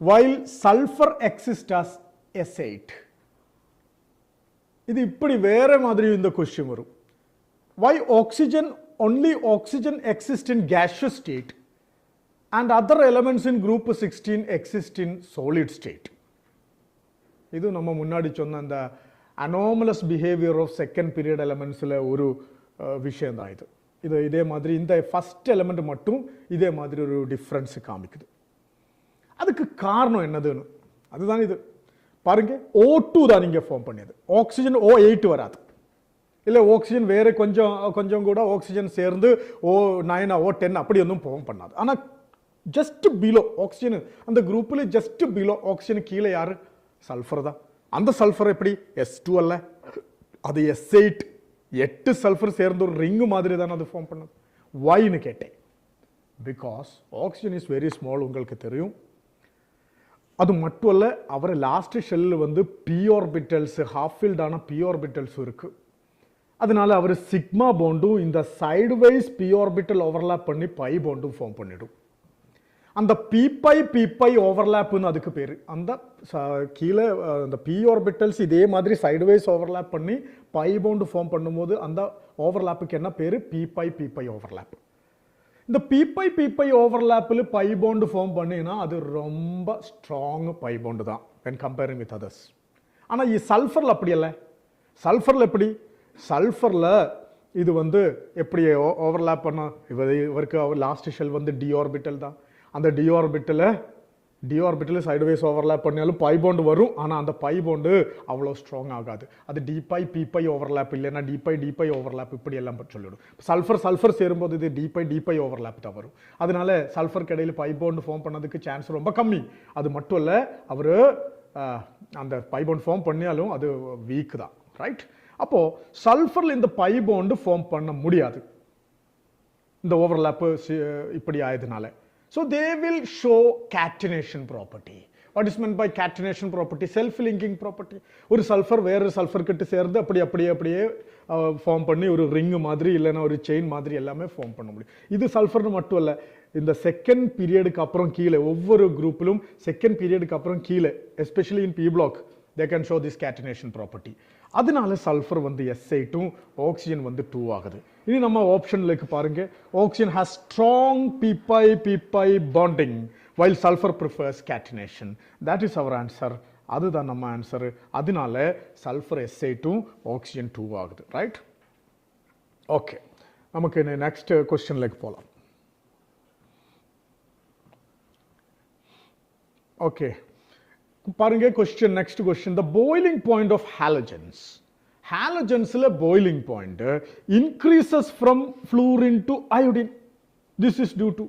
while sulfur exists as S8. இது இப்படி வேற மாதிரி இந்த question வரும். Why only oxygen exists in gaseous state and other elements in group 16 exist in solid state. இது நம்ம முன்னாடி சொன்ன அந்த anomalous behavior of second period elementsல ஒரு விஷயம் தான் இது. இதே மாதிரி இந்த ஃபர்ஸ்ட் எலிமெண்ட் மட்டும் இதே மாதிரி ஒரு டிஃபரன்ஸ் காமிக்குது. அதுக்கு காரணம் என்னதுன்னு அதுதான் இது பாருங்க. O2 தான் நீங்க ஃபார்ம் பண்ணியது, ஆக்சிஜன் O8 வராது. இல்லை ஆக்சிஜன் வேற கொஞ்சம் கூட ஆக்சிஜன் சேர்ந்து O9 O10 அப்படி ஒன்றும் ஃபார்ம் பண்ணாது. ஆனால் ஜஸ்ட் பிலோ ஆக்சிஜன் அந்த குரூப்பில் ஜஸ்ட் பிலோ ஆக்சிஜன் கீழே யாரு? சல்ஃபர் தான். அந்த சல்ஃபர் எப்படி? S2 அல்ல, அது S8. 8 சல்ஃபர் சேர்ந்து ஒரு ரிங்கு மாதிரி தான் அது ஃபார்ம் பண்ணது. வைன்னு கேட்டேன். Because oxygen is very small, உங்களுக்கு தெரியும். அது மட்டும் அல்ல, அவர் லாஸ்ட் ஷெல்ல வந்து p ஆர்பிட்டல்ஸ், ஹாஃப் ஃபில்டான p ஆர்பிட்டல்ஸ் இருக்கு. அதனால அவர் சிக்மா பாண்டும் இந்த side wise p orbital overlap பண்ணி பை பாண்டும் ஃபார்ம் பண்ணிடும். அந்த p ஓவர்லாப்னு அதுக்கு பேரு. அந்த கீழே அந்த p ஆர்பிட்டல்ஸ் இதே மாதிரி சைடு வைஸ் ஓவர்லாப் பண்ணி பை பாண்ட் ஃபார்ம் பண்ணும்போது அந்த ஓவர்லாப்புக்கு என்ன பேரு? p overlap. இந்த p ஓவர்லாப்பில் பை பாண்ட் ஃபார்ம் பண்ணினா அது ரொம்ப ஸ்ட்ராங் பை பாண்ட் தான் when comparing with others. ஆனா இது சல்ஃபர்ல அப்படி இல்ல. சல்ஃபர்ல எப்படி? சல்ஃபர்ல இது வந்து எப்படி ஓவர்லாப் பண்ண இவருக்கு லாஸ்ட் ஷெல் வந்து d ஆர்பிட்டல் தான். அந்த d ஆர்பிட்டல் சைடுவேஸ் ஓவர்லாப் பண்ணாலும் பை பாண்ட் வரும். ஆனால் அந்த பை பாண்டு அவ்வளோ ஸ்ட்ராங் ஆகாது. அது d p ஓவர்லாப் இல்லைன்னா d ஓவர்லாப் இப்படி எல்லாம் சொல்லிவிடும். சல்ஃபர் சேரும்போது இது d ஓவர்லாப் தான் வரும். அதனால சல்ஃபர் இடையில பை பாண்ட் ஃபார்ம் பண்ணதுக்கு சான்ஸ் ரொம்ப கம்மி. அது மட்டும் இல்லை, அவர் அந்த பை பாண்ட் ஃபார்ம் பண்ணியாலும் அது வீக் தான், ரைட்? அப்போ சல்ஃபர்ல இந்த பை பாண்ட் ஃபார்ம் பண்ண முடியாது இந்த ஓவர்லாப் இப்படி ஆயதுனால. So they will show catenation property. What is meant by catenation property? Self-linking property. ஒரு சல்ஃபர் வேற சல்ஃபர் கிட்ட சேர்ந்து அப்படியே ஃபார்ம் பண்ணி ஒரு ரிங் மாதிரி இல்லைன்னா ஒரு செயின் மாதிரி எல்லாமே ஃபார்ம் பண்ண முடியும். இது சல்ஃபர்னு மட்டும் இல்லை, இந்த செகண்ட் பீரியடுக்கு அப்புறம் கீழே ஒவ்வொரு குரூப்பிலும் செகண்ட் பீரியடுக்கு அப்புறம் கீழே especially in p block they can show this catenation property. அதனால சல்ஃபர் வந்து S8 ஆக்சிஜன் வந்து 2 ஆகுது. இனி நம்ம ஆப்ஷன்ல பாருங்க. Oxygen has strong p bonding while sulfur prefers catenation. That is our answer. அதுதான் நம்ம ஆன்சர். அதனால சல்ஃபர் S8 ஆக்சிஜன் 2 ஆகுது, ரைட்? ஓகே, நமக்கு நெக்ஸ்ட் क्वेश्चनல போலாம். ஓகே பாருங்க, question next question. The boiling point of halogens. Halogensல boiling point increases from fluorine to iodine. This is due to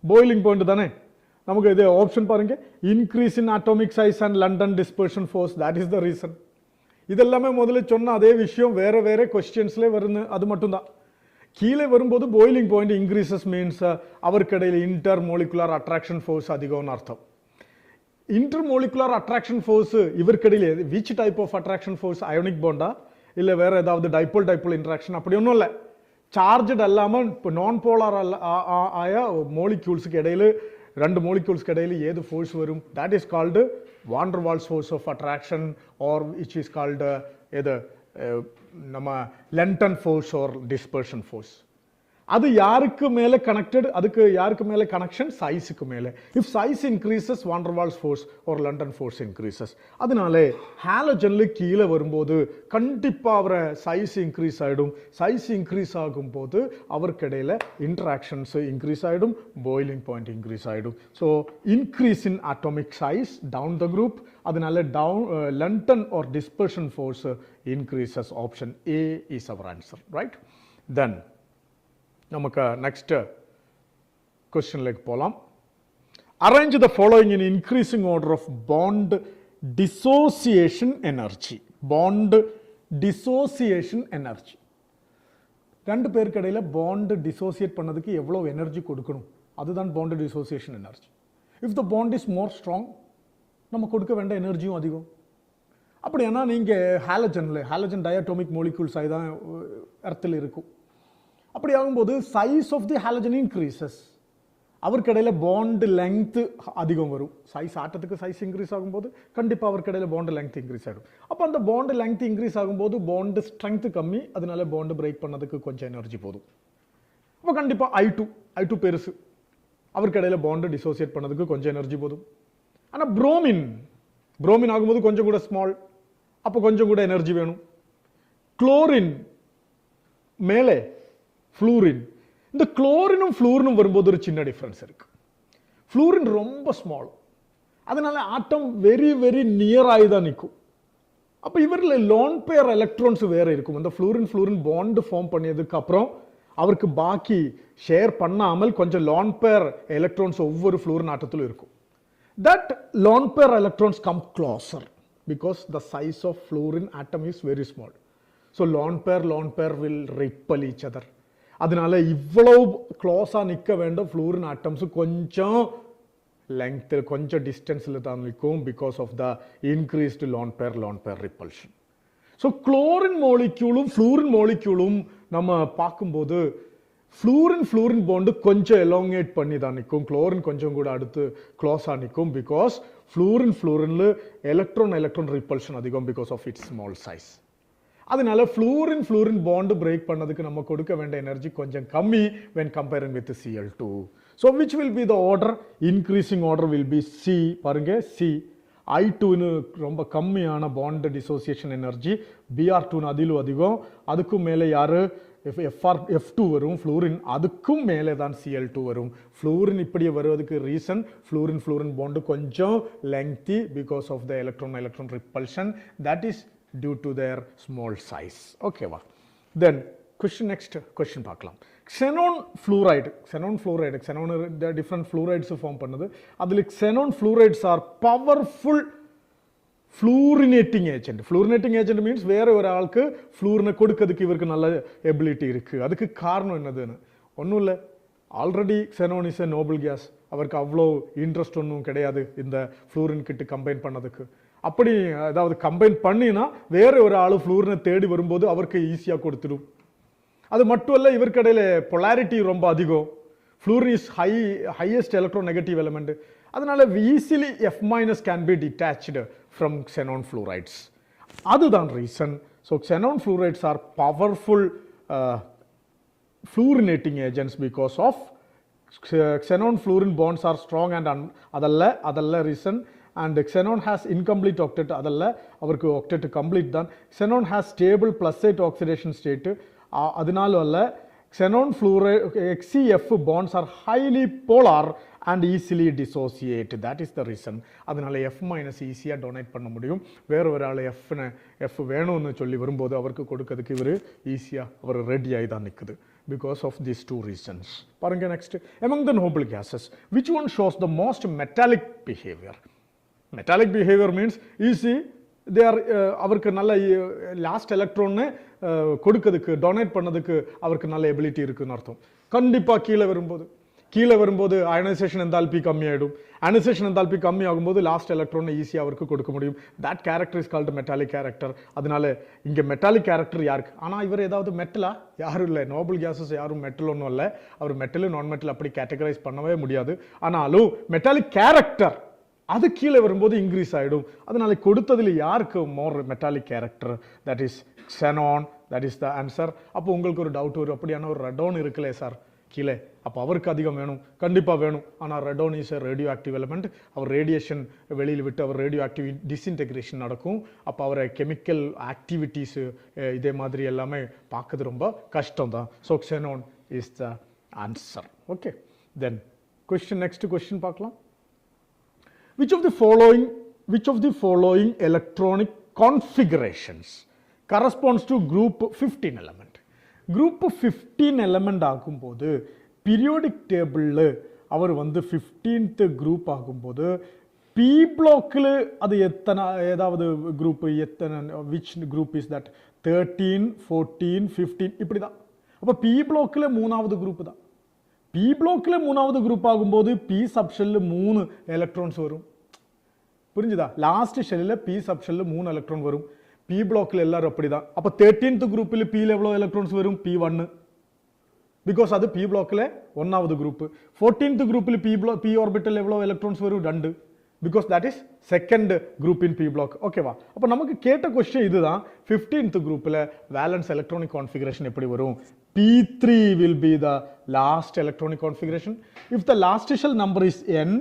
boiling point தானே. நமக்கு இது ஆப்ஷன் பாருங்க. Increase in atomic size and London dispersion force. That is the reason. இதெல்லாமே முதல்ல சொன்ன அதே விஷயம் வேற क्वेश्चंसல வருது. அது மட்டும் தான். கீழே வரும்போது boiling point increases means அவர்க்கடையில் intermolecular attraction force அதிகம்னு அர்த்தம். இன்டர்மோலிகுலர் அட்ராக்ஷன் ஃபோர்ஸ் இவர்க்கடையில் which type of attraction force? Ionic பாண்டா இல்லை வேற ஏதாவது டைபோல் இன்ட்ராக்ஷன்? அப்படி ஒன்றும் இல்லை. சார்ஜ் அல்லாமல் இப்போ நான் போலார் ஆய மோலிக்யூல்ஸுக்கு இடையில ரெண்டு மோலிக்யூல்ஸ்க்கு இடையில ஏது ஃபோர்ஸ் வரும்? That is called van der Waals force of attraction or which is called எது நம்ம London force or dispersion force. அது யாருக்கு மேல கனெக்டட்? அதுக்கு யாருக்கு மேல கனெக்ஷன்? சைஸுக்கு மேல. If size increases van der Waals force or London force increases. அதனால ஹாலஜன்ல கீழே வரும்போது கண்டிப்பா அவர சைஸ் இன்க்ரீஸ் ஆயிடும். சைஸ் இன்க்ரீஸ் ஆகும் போது அவருக்கு இடையில இன்டராக்ஷன்ஸ் இன்க்ரீஸ் ஆயிடும், பாயிலிங் பாயிண்ட் இன்க்ரீஸ் ஆயிடும். So increase in atomic size down the group. அதனால down London or dispersion force increases. Option A is அவர் ஆன்சர், ரைட்? தென் நமக்கு நெக்ஸ்ட் கொஸ்டின்லேக்கு போகலாம். Arrange the following in increasing order of bond dissociation energy. Bond dissociation energy. ரெண்டு பேருக்கு இடையில bond dissociate பண்ணதுக்கு எவ்வளோ எனர்ஜி கொடுக்கணும், அதுதான் bond dissociation energy. If the bond is more strong, நம்ம கொடுக்க வேண்டிய எனர்ஜியும் அதிகம். அப்படின்னா நீங்கள் ஹாலஜன் டயட்டோமிக் மோலிக்யூல்ஸ் தான் எர்த்தில் இருக்கும். அப்படி ஆகும்போது size of the halogen increases. அவருக்கு இடையில பாண்ட் லெங்த் அதிகம் வரும். சைஸ் ஆட்டத்துக்கு சைஸ் இன்க்ரீஸ் ஆகும்போது கண்டிப்பாக அவருக்கு இடையில பாண்ட் லெங்த் இன்க்ரீஸ் ஆகும். அப்போ அந்த பாண்ட் லெங்த் இன்க்ரீஸ் ஆகும்போது பாண்ட் ஸ்ட்ரென்த் கம்மி, அதனால பாண்ட் பிரேக் பண்ணதுக்கு கொஞ்சம் எனர்ஜி போதும். அப்போ கண்டிப்பாக I2 பெருசு, அவருக்கு இடையில பாண்ட் டிசோசியேட் பண்ணதுக்கு கொஞ்சம் எனர்ஜி போதும். ஆனால் புரோமின் ஆகும்போது கொஞ்சம் கூட ஸ்மால், அப்போ கொஞ்சம் கூட எனர்ஜி வேணும். குளோரின் மேலே, ஃப்ளூரின், இந்த குளோரினும் ஃப்ளூரினும் வரும்போது ஒரு சின்ன டிஃபரன்ஸ் இருக்கு. ஃப்ளூரின் ரொம்ப ஸ்மால், அதனால ஆட்டம் வெரி வெரி நியராகி தான் நிற்கும். அப்போ இவரில் லோன் பேர் எலக்ட்ரான்ஸ் வேற இருக்கும். அந்த ஃப்ளூரின் பாண்ட் ஃபார்ம் பண்ணியதுக்கு அப்புறம் அவருக்கு பாக்கி ஷேர் பண்ணாமல் கொஞ்சம் லோன் பேர் எலக்ட்ரான்ஸ் ஒவ்வொரு ஃப்ளூரின் ஆட்டத்திலும் இருக்கும். That lone pair electrons come closer because the size of fluorine atom is very small. So lone pair will repel each other. அதனால இவ்வளவு க்ளோஸா நிக்க வேண்டிய ஃப்ளூரின் ஆட்டம்ஸ் கொஞ்சம் லெங்த் கொஞ்சம் டிஸ்டன்ஸ்ல தான் நிற்கும் because of the increased lone pair repulsion. So chlorine மோலிக்யூலும் ஃப்ளூரின் மோலிக்யூலும் நம்ம பார்க்கும்போது ஃப்ளூரின் பாண்டு கொஞ்சம் எலாங்கேட் பண்ணி தான் நிற்கும், குளோரின் கொஞ்சம் கூட அடுத்து க்ளோஸாக நிற்கும். பிகாஸ் ஃப்ளூரின்ல எலக்ட்ரான் ரிப்பல்ஷன் அதிகம் because of its small size. அதனால ஃப்ளூரின் பாண்டு பிரேக் பண்ணதுக்கு நம்ம கொடுக்க வேண்டிய எனர்ஜி கொஞ்சம் கம்மி when comparing with Cl2. So which will be the order? Increasing order will be C. பாருங்க C. I2 ரொம்ப கம்மியான பாண்ட் டிசோசியேஷன் எனர்ஜி, Br2 அதிலும் அதிகம், அதுக்கும் மேலே யாரு F2 வரும் ஃப்ளூரின், அதுக்கும் மேலே தான் Cl2 வரும். ஃப்ளூரின் இப்படி வருவதுக்கு ரீசன் ஃப்ளூரின் பாண்டு கொஞ்சம் lengthy because of the electron repulsion, that is due to their small size. ஓகேவா? தென் நெக்ஸ்ட் கொஸ்டின் பார்க்கலாம். xenon fluoride different fluorides form பண்ணுது. அதில் xenon fluorides are powerful fluorinating agent means வேற ஒரு ஆளுக்கு ஃப்ளூரினை கொடுக்கிறதுக்கு இவருக்கு நல்ல எபிலிட்டி இருக்கு. அதுக்கு காரணம் என்னதுன்னு ஒன்றும் இல்லை, already xenon is a Nobel case, அவருக்கு அவ்வளோ இன்ட்ரெஸ்ட் ஒன்றும் கிடையாது இந்த ஃப்ளூரின் கிட்ட கம்பைன் பண்ணதுக்கு. அப்படி ஏதாவது கம்பைன் பண்ணினா வேற ஒரு ஆளு ஃப்ளூரினை தேடி வரும்போது அவருக்கு ஈஸியாக கொடுத்துடும். அது மட்டும் இல்லை, இவருக்கு இடையில பொலாரிட்டி ரொம்ப அதிகம். Fluorine is highest electronegative element, அதனால easily F- can be detached from xenon fluorides. அதுதான் reason. So xenon fluorides are powerful fluorinating agents because of xenon fluorine bonds are strong and அதல்ல reason. and xenon has incomplete octet, அதல்ல அவருக்கு octet complete தான். xenon has stable +8 oxidation state, அதனால அல்ல. xenon fluoride XCF bonds are highly polar and easily dissociate, that is the reason. அதனால F- ஈஸியாக donate பண்ண முடியும். வேற ஒரு ஆள் F வேணும்னு சொல்லி வரும்போது அவருக்கு கொடுக்கிறதுக்கு இவர் ஈஸியாக அவர் ரெடியாகி தான் நிற்குது because of these two reasons. பாருங்க next. among the noble gases which one shows the most metallic behavior? metallic behavior means easy, they are அவருக்கு நல்ல லாஸ்ட் எலக்ட்ரான்னு கொடுக்கிறதுக்கு டொனேட் பண்ணதுக்கு அவருக்கு நல்ல எபிலிட்டி இருக்குன்னு அர்த்தம். கண்டிப்பாக கீழே வரும்போது அயனைசேஷன் எந்தால்பி கம்மியாயிடும். அயனைசேஷன் எந்தால்பி கம்மி ஆகும்போது லாஸ்ட் எலக்ட்ரானை ஈஸியாக அவருக்கு கொடுக்க முடியும். That character is called metallic character. அதனால இங்கே மெட்டாலிக் கேரக்டர் யாருக்கு? ஆனால் இவர் ஏதாவது மெட்டலா? யாரும் இல்லை. நோபல் கேஸஸ் யாரும் மெட்டல் ஒன்றும் இல்லை. அவர் மெட்டலு நான் மெட்டல் அப்படி கேட்டகரைஸ் பண்ணவே முடியாது. ஆனாலும் மெட்டாலிக் கேரக்டர் அது கீழே வரும்போது இன்க்ரீஸ் ஆகிடும். அதனால கொடுத்ததில் யாருக்கு more metallic character? That is xenon, that is the answer. அப்போ உங்களுக்கு ஒரு டவுட் வரும், அப்படியான ஒரு ரெடோன் இருக்குல்லே சார் கீழே, அப்போ அவருக்கு அதிகம் வேணும், கண்டிப்பாக வேணும். ஆனால் radon is radioactive element, அவர் ரேடியேஷன் வெளியில் விட்டு அவர் ரேடியோ ஆக்டிவ் டிஸ்இன்டெகிரேஷன் நடக்கும். அப்போ அவரை கெமிக்கல் ஆக்டிவிட்டீஸு இதே மாதிரி எல்லாமே பார்க்கறது ரொம்ப கஷ்டம் தான். So xenon is the answer. Okay, then next question பார்க்கலாம். Which of the following electronic configurations corresponds to group 15 element? Group 15 element ஆகும்போது பீரியோடிக் டேபிளில் அவர் 15th குரூப் ஆகும்போது பி பிளாக்கில் அது எத்தனை ஏதாவது குரூப் எத்தனை விச் குரூப் இஸ் தட் 13, 14, 15 இப்படி தான். அப்போ பி பிளாக்கில் 3வது குரூப் தான். பி பிளாக்கில் 3வது குரூப் ஆகும்போது பி சப்ஷெல்லில் 3 எலக்ட்ரான்ஸ் வரும். புரிஞ்சுதா? லாஸ்ட் ஷெல்லில் பி சப்ஷெல்லில் 3 எலக்ட்ரான் வரும். பி பிளாக்கில் எல்லாரும் அப்படிதான். அப்போ 13th குரூப்பில் பியில் எவ்வளோ எலக்ட்ரான்ஸ் வரும்? P1. because அது p blockல ஒன்னாவது group 14th groupல p orbital எவ்வளவு electrons வரும் 2 because that is second group in p block ஓகேவா அப்ப நமக்கு கேட்ட क्वेश्चन இதுதான் 15th groupல valence electronic configuration எப்படி வரும் p3 will be the last electronic configuration if the last shell number is n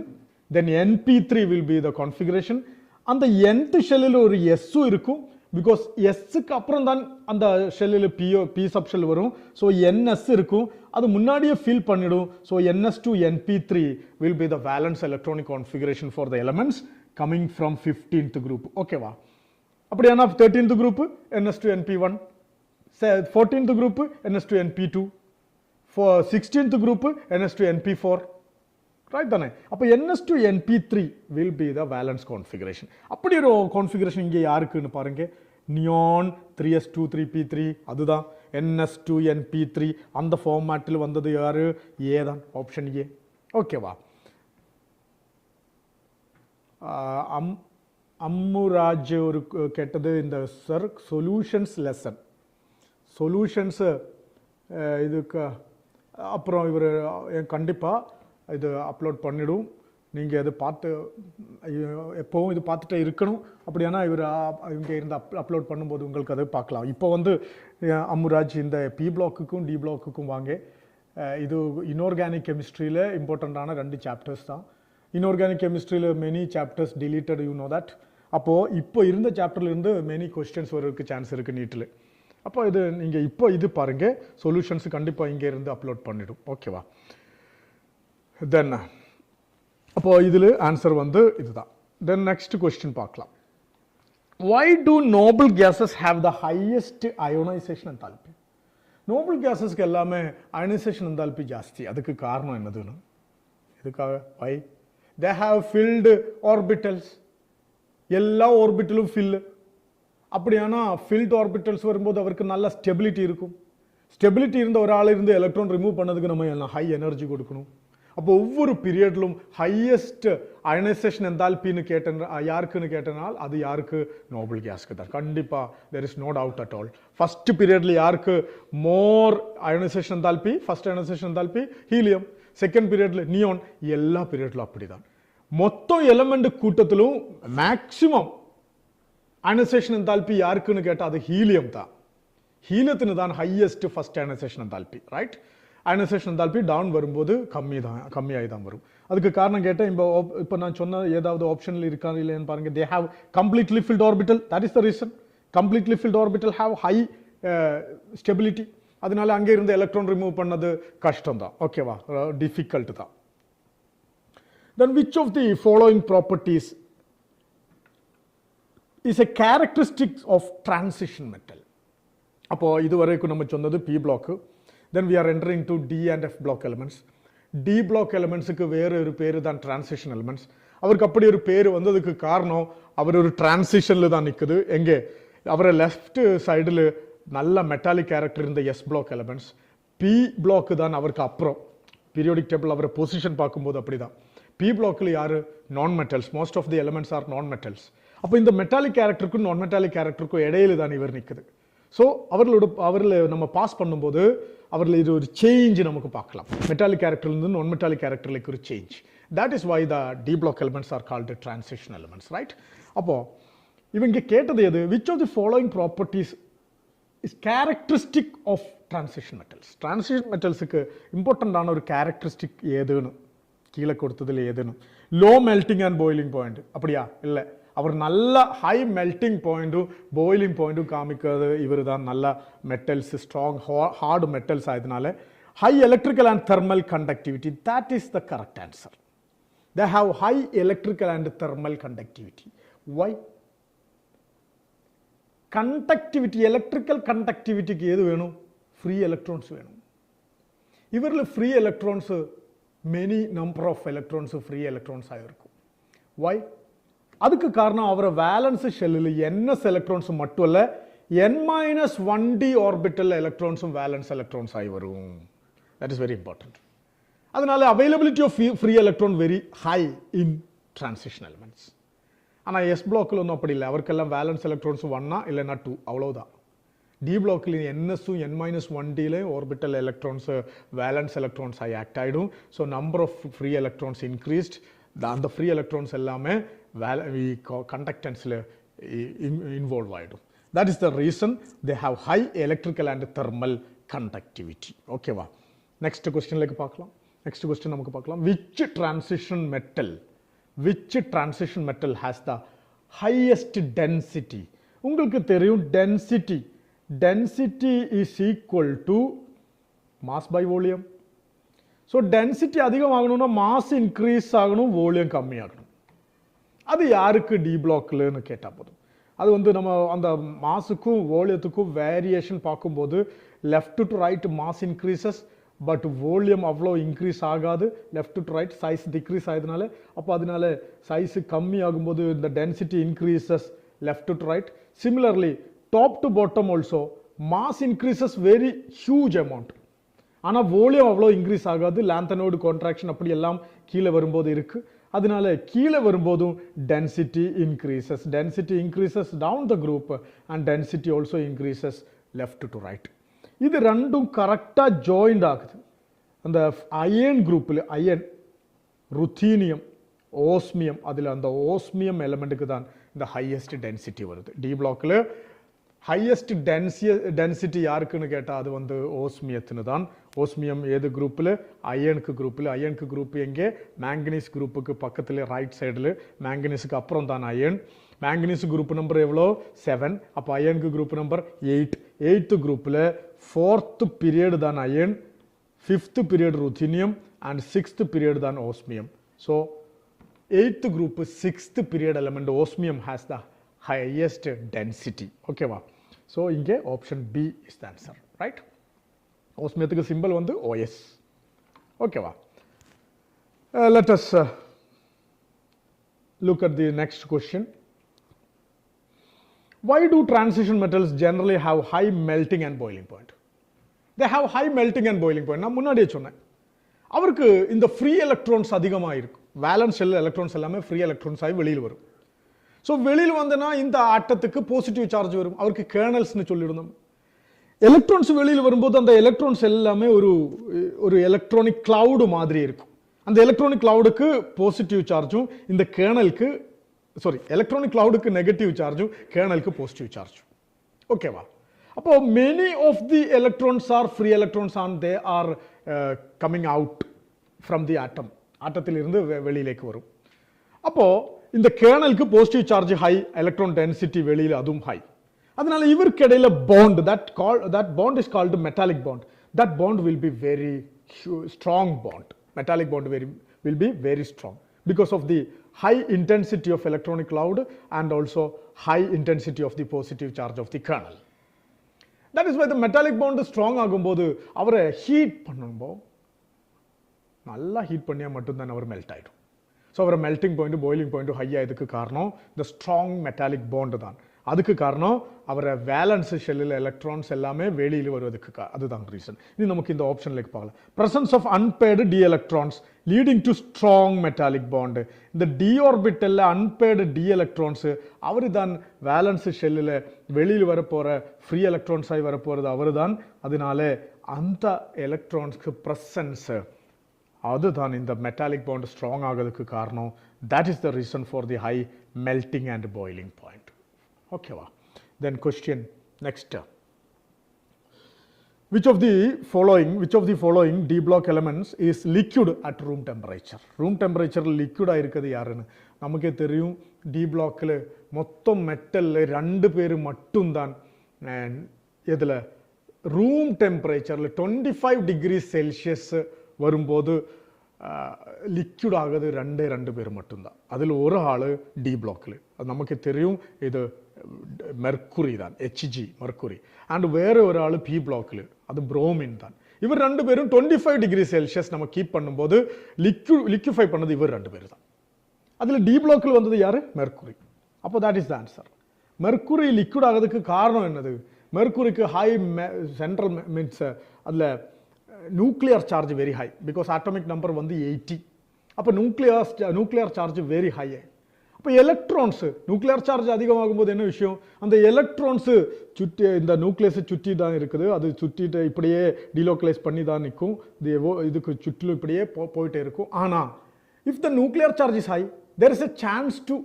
then np3 will be the configuration அந்த nth shellல ஒரு s இருக்கும் because s க்கு அப்புறம் தான் அந்த ஷெல்லில் p sub shell வரும் so ns இருக்கும் அது முன்னாடியே fill பண்ணிடும் so ns to np3 will be the valence electronic configuration for the elements coming from 15th group ஓகேவா அப்படியானா 13th group ns to np1 14th group ns to np2 for 16th group ns to np4 right தானே அப்ப ns to np3 will be the valence configuration அப்படி ஒரு configuration இங்க யாருக்குன்னு பாருங்க neon 3s2 3p3 அதுதான் ns to np3 அந்த ஃபார்மட்டில் வந்தது யாரு a தான் ஆப்ஷன் a ஓகேவா அம்முராஜ் ஒரு கேட்டது இந்த சர் சொல்யூஷன்ஸ் லெசன் சொல்யூஷன்ஸ் இதுக்கு அப்புறம் இவர் கண்டிப்பா இது அப்லோட் பண்ணிடும் நீங்க அது பார்த்து எப்பவும் இது பார்த்துட்டே இருக்கணும் அப்படினா இவர் இங்க இருந்து அப்லோட் பண்ணும்போது உங்களுக்கு அதை பார்க்கலாம் இப்போ வந்து அம்முராஜ் இந்த p பிளாக்குக்கும் d பிளாக்குக்கும் வாங்க இது இன்ஆர்கானிக் கெமிஸ்ட்ரியில இம்பார்ட்டன்ட்டான ரெண்டு சாப்டர்ஸ் தான் inorganic கெமிஸ்ட்ரியில many chapters deleted you know that அப்போ இப்போ இருந்த சாப்டர்ல இருந்து many questions வரதுக்கு சான்ஸ் இருக்கு நீட்ல அப்போ இது நீங்க இப்போ இது பாருங்க சொல்யூஷன்ஸ் கண்டிப்பா இங்க இருந்து அப்லோட் பண்ணிடும் ஓகேவா then அப்போ இதுல ஆன்சர் வந்து இதுதான் then next question பார்க்கலாம் why do noble gases have the highest ionization enthalpy noble gases க்கு எல்லாமே ionization enthalpy ஜாஸ்தி அதுக்கு காரணம் என்னதுன்னு இதுக்காக why they have filled orbitals எல்லா ஆர்பிட்டலும் fill அப்படியானா filled orbitals வரும்போது அவருக்கு நல்ல ஸ்டெபிலிட்டி இருக்கும் ஸ்டெபிலிட்டி இருந்த ஒரு ஆள இருந்து எலக்ட்ரான் ரிமூவ் பண்ணதுக்கு நம்ம ஹை எனர்ஜி கொடுக்கணும் அப்போ ஒவ்வொரு பீரியட்லயும் ஹையஸ்ட் அயனைசேஷன் எந்தால்பின்னு யாருக்குன்னு கேட்டனால் அது யாருக்கு நோபல் கேஸ்க்கு தான் கண்டிப்பா there is no doubt at all first பீரியட்ல யாருக்கு more ionisation enthalpy first ionisation enthalpy helium second பீரியட்ல நியான் எல்லா பீரியட்ல அப்படிதான் மொத்த எலிமெண்ட் கூட்டத்திலும் மேக்ஸिमम அயனைசேஷன் எந்தால்பி யாருக்குன்னு கேட்டா அது ஹீலியம் தான் ஹீலியத்துக்கு தான் highest first ionisation enthalpy right ionisation enthalpy down வரும்போது கம்மியாகி தான் வரும் அதுக்கு காரணம் கேட்டா இப்போ நான் சொன்ன ஏதாவது ஆப்ஷன்ல இருக்கா இல்லையான்னு பாருங்க they have completely filled orbital that is the reason completely filled orbital have high stability அதனால அங்க இருந்து எலக்ட்ரான் ரிமூவ் பண்ணது கஷ்டம் தான் ஓகேவா டிஃபிகல்ட் தான் then which of the following properties is a characteristic of transition metal அப்போ இதுவரைக்கும் நம்ம சொன்னது p block then we are entering to D and F block elements D block elements க்கு வேற ஒரு பேரு தான் transition elements அவருக்கு அப்படி ஒரு பேரு வந்ததுக்கு காரணம் அவர் ஒரு transitionல தான் நிக்குது எங்க அவர லெஃப்ட் சைடுல நல்ல மெட்டாலிக் கேரக்டர் இருந்த S block elements P block தான் அவருக்கு அப்புறம் பீரியாடிக் டேபிள் அவர பொசிஷன் பாக்கும்போது அப்படிதான் P blockல யாரு நான் metals most of the elements are non metals அப்ப இந்த மெட்டாலிக் கேரக்டருக்கும் நான் மெட்டாலிக் கேரக்டருக்கும் இடையில தான் இவர் நிக்குது சோ அவர்ல நம்ம பாஸ் பண்ணும்போது அவர்ல இது ஒரு சேஞ்ச் நமக்கு பார்க்கலாம் மெட்டாலிக் கேரக்டர்ல இருந்து நான் மெட்டாலிக் கேரக்டர்ல ஒரு change that is why the D block elements are called the transition elements right அப்போ இவங்க கேட்டது எது which of the following properties is characteristic of transition metals க்கு இம்பார்ட்டன்ட் ஆன ஒரு characteristic எதுன்னு கீழ கொடுத்ததுல எதுன்னு low melting and boiling point அப்படியா இல்ல அவர் நல்ல ஹை மெல்டிங் பாயிண்டும் பாயிலிங் பாயிண்டும் காமிக்கிறது இவர் தான் நல்ல மெட்டல்ஸ் ஸ்ட்ராங் ஹார்ட் மெட்டல்ஸ் ஆயதுனால high electrical and thermal conductivity that is the correct answer they have high electrical and thermal conductivity why conductivity electrical conductivity க்கு எது வேணும் ஃப்ரீ எலக்ட்ரான்ஸ் வேணும் இவர்ல free electrons many number of electrons free electrons ஆயிருக்கும் why அதுக்கு காரணம் அவர valence ஷெல்லில் ns electrons மட்டும் இல்ல n-1d ஆர்பிட்டல் எலக்ட்ரான்ஸும் வேலன்ஸ் எலக்ட்ரான்ஸ் ஆகி வரும் that is very important அதனால availability of free electron very high in transition elements ஆனா s blockல ஒன்றும் அப்படி இல்லை அவருக்கெல்லாம் வேலன்ஸ் எலக்ட்ரான்ஸ் 1 இல்லைன்னா 2 அவ்வளவுதான் D block ns n-1d orbital electrons valence electrons ஆகி act ஆயிடும். So number of free electrons increased. அந்த free electrons எல்லாமே conductance involve ஆயிடும். That is the reason they have high electrical and thermal conductivity. Okay வா? Next question like பார்க்கலாம். Next question நமக்கு பார்க்கலாம். Which transition metal has the highest density? உங்களுக்கு தெரியும் density is equal to mass by volume. So density அதிகமாகணும்னா mass increase ஆகணும், volume கம்மி ஆகணும். அது யாருக்கு D blockலன்னு கேட்டா போதும். அது வந்து நம்ம அந்த மாஸுக்கும் வால்யூத்துக்கும் வேரியேஷன் பார்க்கும்போது left to right mass increases but volume அவ்வளோ increase ஆகாது. left to right size decrease ஆயதுனால அப்போ அதனால size கம்மி ஆகும்போது இந்த density increases left to right. Similarly top to bottom also mass increases very huge amount. ஆனா volume அவ்வளோ increase ஆகாது. Lanthanoid contraction அப்படி எல்லாம் கீழே வரும்போது இருக்கு. அதனால கீழே வரும்போதும் density increases down the group and density also increases left to right. இது ரெண்டும் கரெக்டா ஜாயிண்ட் ஆகுது. அந்த அயன் குரூப்ல அயன் ருத்தீனியம் ஓஸ்மியம் அதுல அந்த ஓஸ்மியம் எலிமெண்ட்டுக்கு தான் இந்த ஹையஸ்ட் டென்சிட்டி வருது. டி பிளாக்ல ஹையஸ்ட் டென்சிட்டி யாருக்குன்னு கேட்டா அது வந்து ஓஸ்மியத்துன்னு தான். ஓஸ்மியம் ஏது குரூப்ல அயனுக்கு குரூப் எங்கே மேங்கனீஸ் குரூப்புக்கு பக்கத்துல ரைட் சைடுல மேங்கனீஸுக்கு அப்புறம் தான் அயன். மேங்கனீஸ் குரூப் நம்பர் எவ்வளோ 7. அப்போ அயனுக்கு குரூப் நம்பர் 8. 8th குரூப்ல 4th பீரியட் தான் iron, 5th period ruthenium and 6th period தான் osmium. So 8th group 6th period element osmium has the highest density. Okay va? So inge option B is the answer, right? Osmiyathukku symbol vandu OS. Okay va? Let us look at the next question. Why do transition metals generally have high melting and boiling point? They have high melting and boiling point. நான் முன்னாடியே சொன்னேன், அவருக்கு இந்த free electrons அதிகமாக இருக்கும். Valence shell electrons எல்லாமே free electrons ஆகி வெளியில் வரும். ஸோ வெளியில் வந்தனா இந்த ஆட்டத்துக்கு பாசிட்டிவ் சார்ஜ் வரும். அவருக்கு கேர்னல்ஸ்னு சொல்லியிருந்தோம். எலக்ட்ரான்ஸ் வெளியில் வரும்போது அந்த எலக்ட்ரான்ஸ் எல்லாமே ஒரு எலக்ட்ரானிக் கிளவுடு மாதிரி இருக்கும். அந்த எலக்ட்ரானிக் கிளவுடுக்கு பாசிட்டிவ் சார்ஜும் இந்த கேர்னலுக்கு எலக்ட்ரானிக் கிளவுடுக்கு நெகட்டிவ் சார்ஜும் கேர்னலுக்கு பாசிட்டிவ் சார்ஜும். ஓகேவா? அப்போ many of the electrons are free electrons and they are coming out from the atom. ஆட்டத்திலிருந்து வெளியிലേക്ക് வரும். அப்போ இந்த கேர்னலுக்கு positive charge high, electron density வெளியில் அதுவும் ஹை. அதனால இவருக்கு இடையில bond, that bond is called metallic bond. That bond will be very strong bond. Metallic bond will be very strong because of the high intensity of electronic cloud and also high intensity of the positive charge of the kernel. That is why the metallic bond strong ஆகும்போது அவரை heat பண்ணும்போது நல்லா heat பண்ணியா மட்டும்தான் அவர் melt ஆயிடும். So அவர் melting point boiling point high ஆயதுக்கு காரணம் இந்த ஸ்ட்ராங் மெட்டாலிக் பாண்ட் தான். அதுக்கு காரணம் அவரை வேலன்ஸ் ஷெல்லில் எலக்ட்ரான்ஸ் எல்லாமே வெளியில் வருவதுக்கு அதுதான் ரீசன். இது நமக்கு இந்த ஆப்ஷன்லேக்கு பார்க்கலாம். Presence of unpaired d electrons leading to strong metallic bond. இந்த டி ஆர்பிட்டல்ல அன்பேர்டு டி எலக்ட்ரான்ஸ் அவர் தான் வேலன்ஸ் ஷெல்லில் வெளியில் வரப்போற ஃப்ரீ எலக்ட்ரான்ஸ் ஆகி வரப்போறது அவர் தான். அதனால அந்த எலக்ட்ரான்ஸ்க்கு பிரசன்ஸ் அதுதான் இந்த மெட்டாலிக் பாண்ட் ஸ்ட்ராங் ஆகிறதுக்கு காரணம். That is the reason for the high melting and boiling point. ஓகேவா? Then question next. Which of the following D block elements is liquid at room temperature? Room temperature liquid ஆயிருக்கிறது யாருன்னு நமக்கே தெரியும். D பிளாக்ல மொத்தம் மெட்டல்ல 2 பேர் மட்டும்தான் எதுல ரூம் டெம்பரேச்சர்ல 25 டிகிரி செல்சியஸ் வரும்போது லிக்விட் ஆகுது 2 பேர் மட்டும்தான். அதில் ஒரு ஆள் டி பிளாக்ல, அது நமக்கு தெரியும். இது மெர்க்குரி தான், HG மெர்க்குரி. அண்ட் வேற ஒரு ஆள் பி பிளாக்ல, அது புரோமின் தான். இவர் 2 பேரும் 25 டிகிரி செல்சியஸ் நம்ம கீப் பண்ணும்போது லிக்விஃபை பண்ணது இவர் 2 பேர் தான். அதில் டி பிளாக்ல வந்தது யாரு? மெர்க்குரி. அப்போ that is the answer. Mercury liquid ஆகிறதுக்கு காரணம் என்னது? மெர்க்குரிக்கு ஹை சென்ட்ரல் மீன்ஸ் அதில் nuclear charge very high, because atomic number வந்து 80. அப்போ நியூக்ளியர் சார்ஜ் வெரி ஹை. அப்போ எலக்ட்ரான்ஸ் நியூக்ளியர் சார்ஜ் அதிகமாகும்போது என்ன விஷயம், அந்த எலக்ட்ரான்ஸ் சுற்றி இந்த நியூக்ளியஸை சுற்றி தான் இருக்குது, அது சுற்றிட்டு இப்படியே டீலோக்கலைஸ் பண்ணி தான் நிற்கும், இதுக்கு சுற்றிலும் இப்படியே போயிட்டே இருக்கும். ஆனால் if the nuclear charge is high, there is a chance to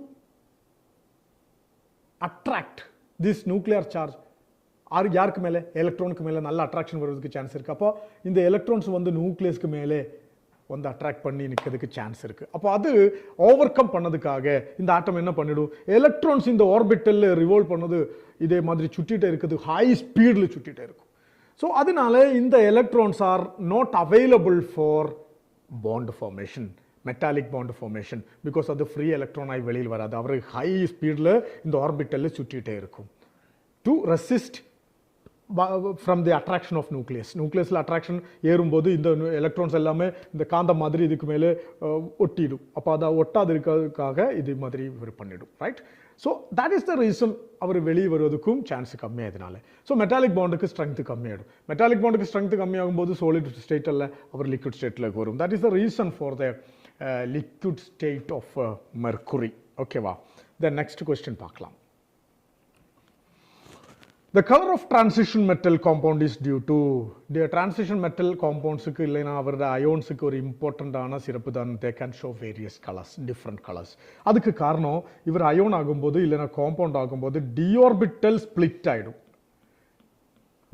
attract this nuclear charge. யாருக்கு மேலே, எலக்ட்ரானுக்கு மேலே நல்ல அட்ராக்ஷன் வருவதுக்கு சான்ஸ் இருக்குது. அப்போ இந்த எலக்ட்ரான்ஸ் வந்து நியூக்ளியஸ்க்கு மேலே வந்து அட்ராக்ட் பண்ணி நிற்கிறதுக்கு சான்ஸ் இருக்குது. அப்போ அது ஓவர் கம் பண்ணதுக்காக இந்த ஆட்டம் என்ன பண்ணிடும், எலக்ட்ரான்ஸ் இந்த ஆர்பிட்டலில் ரிவால்வ் பண்ணது இதே மாதிரி சுற்றிட்டே இருக்குது, ஹை ஸ்பீடில் சுற்றிட்டே இருக்கும். ஸோ அதனால இந்த electrons are not available for bond formation, metallic bond formation, because அது ஃப்ரீ எலக்ட்ரானாய் வெளியில் வராது, அவர் ஹை ஸ்பீடில் இந்த ஆர்பிட்டலில் சுற்றிட்டே இருக்கும். To resist from the attraction of nucleus. நியூக்ளியஸில் அட்ராக்ஷன் ஏறும்போது இந்த எலக்ட்ரான்ஸ் எல்லாமே இந்த காந்தம் மாதிரி இதுக்கு மேலே ஒட்டிடும். அப்போ அதை ஒட்டாது இருக்கிறதுக்காக இது மாதிரி இவர் பண்ணிடும். Right. So that is the reason அவர் வெளியே வருவதுக்கும் சான்ஸ் கம்மியாகிறதுனால. ஸோ மெட்டாலிக் பாண்டுக்கு ஸ்ட்ரென்த்து கம்மியாகிடும். மெட்டாலிக் பாண்டுக்கு ஸ்ட்ரென்த்து கம்மியாகும் போது சோலிட் ஸ்டேட்டில் அவர் லிக்விட் ஸ்டேட்டில் வரும். That is the reason for the liquid state of mercury. ஓகேவா. தென் நெக்ஸ்ட் கொஸ்டின் பார்க்கலாம். The color of transition metal compound is due to the transition metal compounds க்கு இல்லைனா அவரோட ionsக்கு ஒரு இம்பார்ட்டண்டான சிறப்பு தான், they can show various colors, different colors. அதுக்கு காரணம் இவர் அயோன் ஆகும்போது இல்லைனா காம்பவுண்ட் ஆகும்போது d orbital split ஆயிடும்.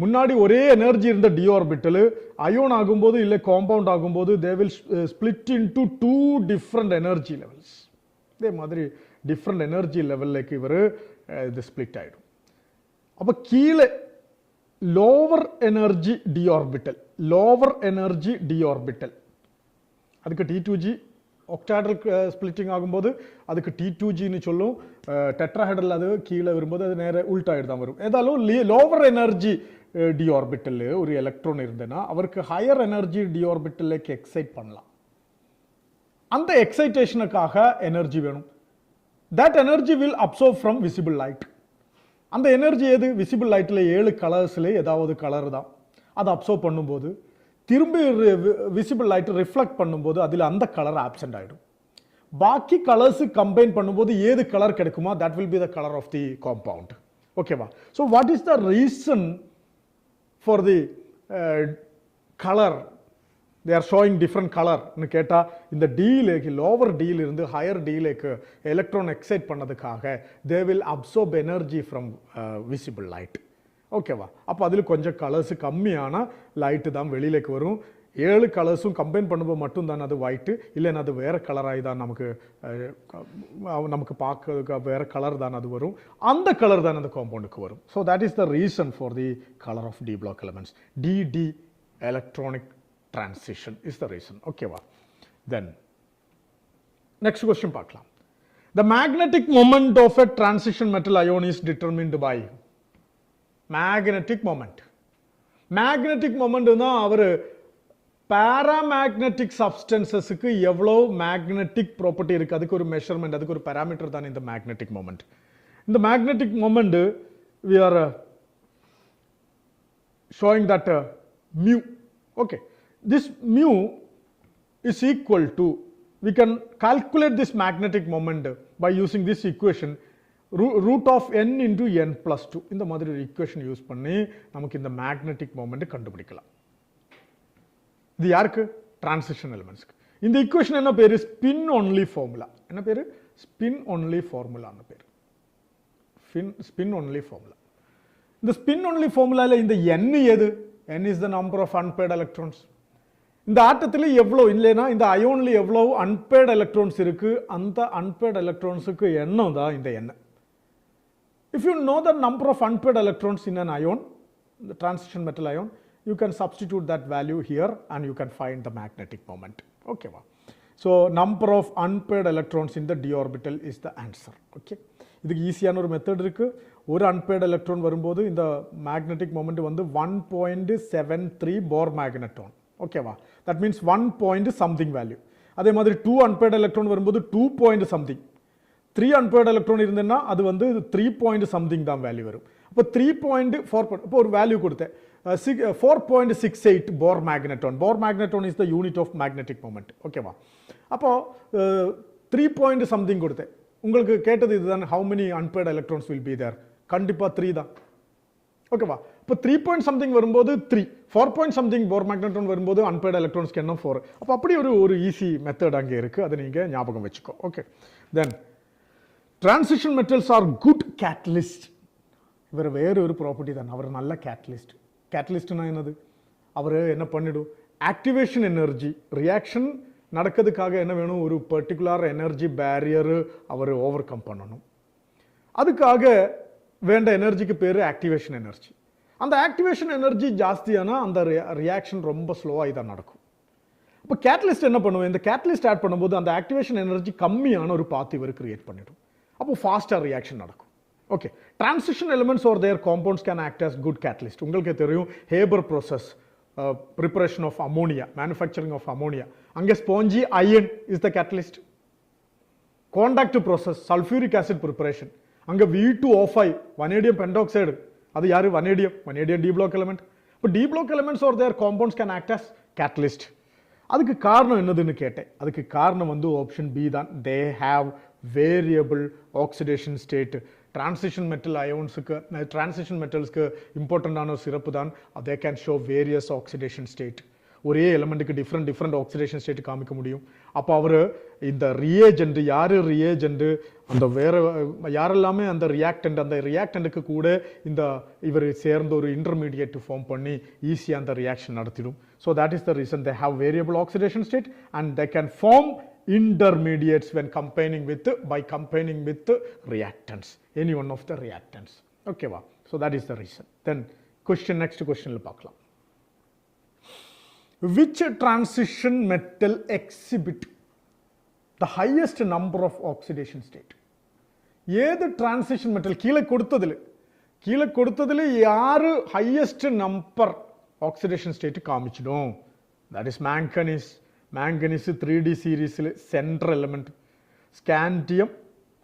முன்னாடி ஒரே எனர்ஜி இருந்த d orbital அயோன் ஆகும்போது இல்லை காம்பவுண்ட் ஆகும்போது they will split into two different energy levels. இதே மாதிரி different energy levelக்கு இவர் இது ஸ்ப்ளிட் ஆயிடும். அப்போ கீழே lower energy d orbital, lower energy d orbital, அதுக்கு T2G ஒக்டாஹெட்ரல் ஸ்பிளிட்டிங் ஆகும்போது அதுக்கு T2Gன்னு சொல்லும். டெட்ராஹெட்ரல் அது கீழே வரும்போது அது நேர உல்டாயிடு தான் வரும். ஏதாலும் லோவர் எனர்ஜி டி ஆர்பிட்டல் ஒரு எலக்ட்ரான் இருந்ததுன்னா அவருக்கு ஹையர் எனர்ஜி டி ஆர்பிட்டலுக்கு எக்ஸைட் பண்ணலாம். அந்த எக்ஸைட்டேஷனுக்காக எனர்ஜி வேணும். That energy will observe from visible light. அந்த எனர்ஜி எது, விசிபிள் லைட்டில் 7 கலர்ஸில் ஏதாவது கலர் தான். அதை அப்சர்வ் பண்ணும்போது திரும்பி விசிபிள் லைட் ரிஃப்ளெக்ட் பண்ணும்போது அதில் அந்த கலர் ஆப்சென்ட் ஆகிடும். பாக்கி கலர்ஸு கம்பைன் பண்ணும்போது ஏது கலர் கிடைக்குமோ that will be the colour of the compound. ஓகேவா. So what is the reason for the colour they are showing different color னு கேட்டா இந்த டீலேக்கு லோவர் டீல இருந்து ஹையர் டீலேக்கு எலக்ட்ரான் எக்ஸைட் பண்ணதுக்காக they will absorb energy from visible light. ஓகேவா. அப்போ அதில் கொஞ்சம் கலர்ஸ் கம்மியான லைட்டு தான் வெளியிலேக்கு வரும். 7 கலர்ஸும் கம்பைன் பண்ணும்போது மட்டும்தான் அது ஒயிட்டு, இல்லைன்னா அது வேறு கலராகி தான் நமக்கு பார்க்க வேறு கலர் தான் அது வரும். அந்த கலர் தான் அந்த காம்பவுண்டுக்கு வரும். So that is the reason for the colour of d block elements. D electronic transition is the reason. Okay va. Then next question பார்க்கலாம். The magnetic moment of a transition metal ion is determined by magnetic moment. Magnetic moment னா அவர் paramagnetic substances க்கு எவ்வளவு magnetic property இருக்கு அதுக்கு ஒரு measurement, அதுக்கு ஒரு parameter தான் இந்த magnetic moment. இந்த magnetic moment we are showing that mu. Okay. This mu is equal to, we can calculate this magnetic moment by using this equation, root of n into n plus 2. இந்த மாதிரி ஒரு equation use பண்ணி நமக்கு இந்த magnetic moment கண்டுபிடிக்கலாம். இது யாருக்கு, transition எலிமெண்ட்ஸ்க்கு. இந்த equation என்ன பேரு, ஸ்பின் ஒன்லி ஃபார்முலா. என்ன பேரு, ஸ்பின் ஒன்லி ஃபார்முலான்னு பேரு. Spin only formula. இந்த ஸ்பின் ஒன்லி ஃபார்முலால இந்த n எது, n is the number of unpaired electrons. இந்த ஆட்டத்தில் எவ்வளோ இல்லைன்னா இந்த அயோன்ல எவ்வளோ அன்பேர்ட் எலக்ட்ரான்ஸ் இருக்கு, அந்த அன்பேர்ட் எலக்ட்ரான்ஸுக்கு எண்ணம் தான் இந்த எண்ணெய். If you know the number of unpaired electrons in an ion, the transition metal ion, you can substitute that value here and you can find the magnetic moment. Okay va. So number of unpaired electrons in the d orbital is the answer. Okay. இதுக்கு ஈஸியான ஒரு method இருக்கு. ஒரு அன்பேர்ட் electron வரும்போது இந்த magnetic moment வந்து 1.73 போர் magnetron. ஓகேவா. That means 1 point something value. அதே மாதிரி 2 அன்பேர்ட் எலக்ட்ரான் வரும்போது 2 பாயிண்ட் சம்திங். 3 அன்பேர்ட் எலக்ட்ரான் இருந்ததுன்னா அது வந்து 3 பாயிண்ட் சம்திங் தான் வேல்யூ வரும். அப்போ 3.4, இப்போ ஒரு வேல்யூ கொடுத்தேன் 4.68 Bohr magneton. Bohr magneton is the unit of magnetic moment. ஓகேவா. அப்போ 3 பாயிண்ட் சம்திங் கொடுத்தேன். உங்களுக்கு கேட்டது இதுதான், how many unpaired electrons will be there? கண்டிப்பா 3 தான். ஓகேவா? இப்போ 3 பாயிண்ட் சம்திங் வரும்போது 3, 4 பாயிண்ட் சம்திங் போர் மேக்னட்ரான் வரும்போது unpaired electrons என்ன 4. அப்போ அப்படி ஒரு ஈஸி மெத்தட் அங்கே இருக்கு, அதை நீங்க ஞாபகம் வச்சுக்கோ. Okay, then transition metals are good catalyst. இவர் வேறு ஒரு ப்ராப்பர்ட்டி தான், அவர் நல்ல கேட்டலிஸ்ட். கேட்டலிஸ்ட்னா என்னது? அவர் என்ன பண்ணிடும், ஆக்டிவேஷன் எனர்ஜி ரியாக்ஷன் நடக்கிறதுக்காக என்ன வேணும், ஒரு பர்டிகுலர் எனர்ஜி பேரியர் அவர் ஓவர் கம் பண்ணணும். அதுக்காக வேண்ட எனர்ஜிக்கு பேர் ஆக்டிவேஷன் எனர்ஜி. அந்த ஆக்டிவேஷன் எனர்ஜி ஜாஸ்தியானா அந்த ரியாக்ஷன் ரொம்ப ஸ்லோவாக தான் நடக்கும். இப்போ கேட்டலிஸ்ட் என்ன பண்ணுவோம், இந்த கேட்டலிஸ்ட் ஆட் பண்ணும்போது அந்த ஆக்டிவேஷன் எனர்ஜி கம்மியான ஒரு பாத் இவர் கிரியேட் பண்ணிடும். அப்போ ஃபாஸ்ட்டாக ரியாக்ஷன் நடக்கும். Okay, transition elements or their compounds can act as good catalyst. உங்களுக்கு தெரியும் Haber process, preparation of ammonia, manufacturing of ammonia. அங்கே spongy iron is the catalyst. Contact process, sulfuric acid preparation. அங்கே V2O5, vanadium pentoxide. அது யாரு? vanadium D block element. இப்போ D block elements or their compounds can act as catalyst. அதுக்கு காரணம் என்னதுன்னு கேட்டேன். அதுக்கு காரணம் வந்து ஆப்ஷன் பி தான். They have variable oxidation state. Transition metal ionsக்கு, transition metalsக்கு இம்பார்ட்டண்டான ஒரு சிறப்பு தான், they can show various oxidation state. ஒரே எலிமெண்ட்டுக்கு டிஃப்ரெண்ட் ஆக்சிடேஷன் ஸ்டேட் காமிக்க முடியும். அப்போ அவர் இந்த ரியேஜென்ட், யாரு ரியேஜென்ட், அந்த வேற யாரெல்லாமே அந்த ரியாக்டண்ட்டுக்கு கூட இந்த இவர் சேர்ந்து ஒரு இன்டர்மீடியேட் ஃபார்ம் பண்ணி ஈஸியாக அந்த ரியாக்ஷன் நடத்திடும். So that is the reason they have variable oxidation state and they can form intermediates when combining with reactants, any one of the reactants. Okay va, so that is the reason. Then next question la paakalam. Which transition metal exhibit the highest number of oxidation state? ஏது transition metal கீழே கொடுத்ததில் யாரு highest number oxidation state காமிச்சிடும்? That is manganese. Manganese 3D series central element. Scandium,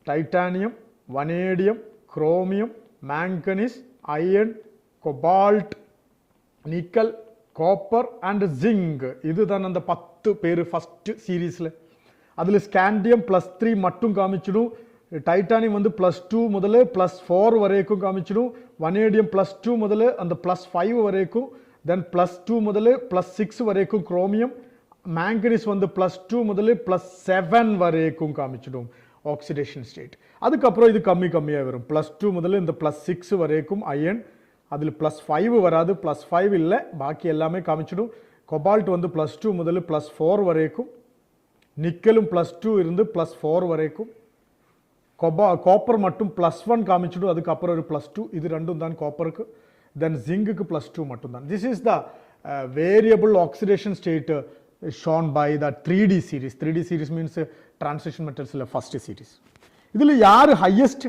titanium, vanadium, chromium, manganese, iron, cobalt, nickel, copper and zinc. இதுதான் அந்த 10 பேரு first சீரீஸ்ல. அதுல scandium +3 மட்டும் காமிச்சிடும். Titanium வந்து +2 முதல்ல +4 வரைக்கும் காமிச்சிடும். வனேடியம் +2 முதல்ல அந்த +5 வரைக்கும், தென் +2 முதல்ல +6 வரைக்கும் குரோமியம். மேங்கனீஸ் வந்து +2 முதல்ல +7 வரைக்கும் காமிச்சிடும் ஆக்சிடேஷன் ஸ்டேட். அதுக்கப்புறம் இது கம்மியாக வரும். +2 முதல்ல இந்த +6 வரைக்கும் அயன், அதில் +5 வராது, +5 இல்லை, பாக்கி எல்லாமே காமிச்சிடும். கொபால்ட் வந்து +2 முதல்ல +4 வரைக்கும், நிக்கலும் +2 இருந்து +4 வரைக்கும், காப்பர் மட்டும் +1 காமிச்சிடும், அதுக்கப்புறம் ஒரு +2, இது ரெண்டும் தான் காப்பருக்கு. தென் ஜிங்குக்கு +2 மட்டும் தான். This is the variable oxidation state shown by the 3D series. 3D series means transition metals first series. இதில் யாரு highest?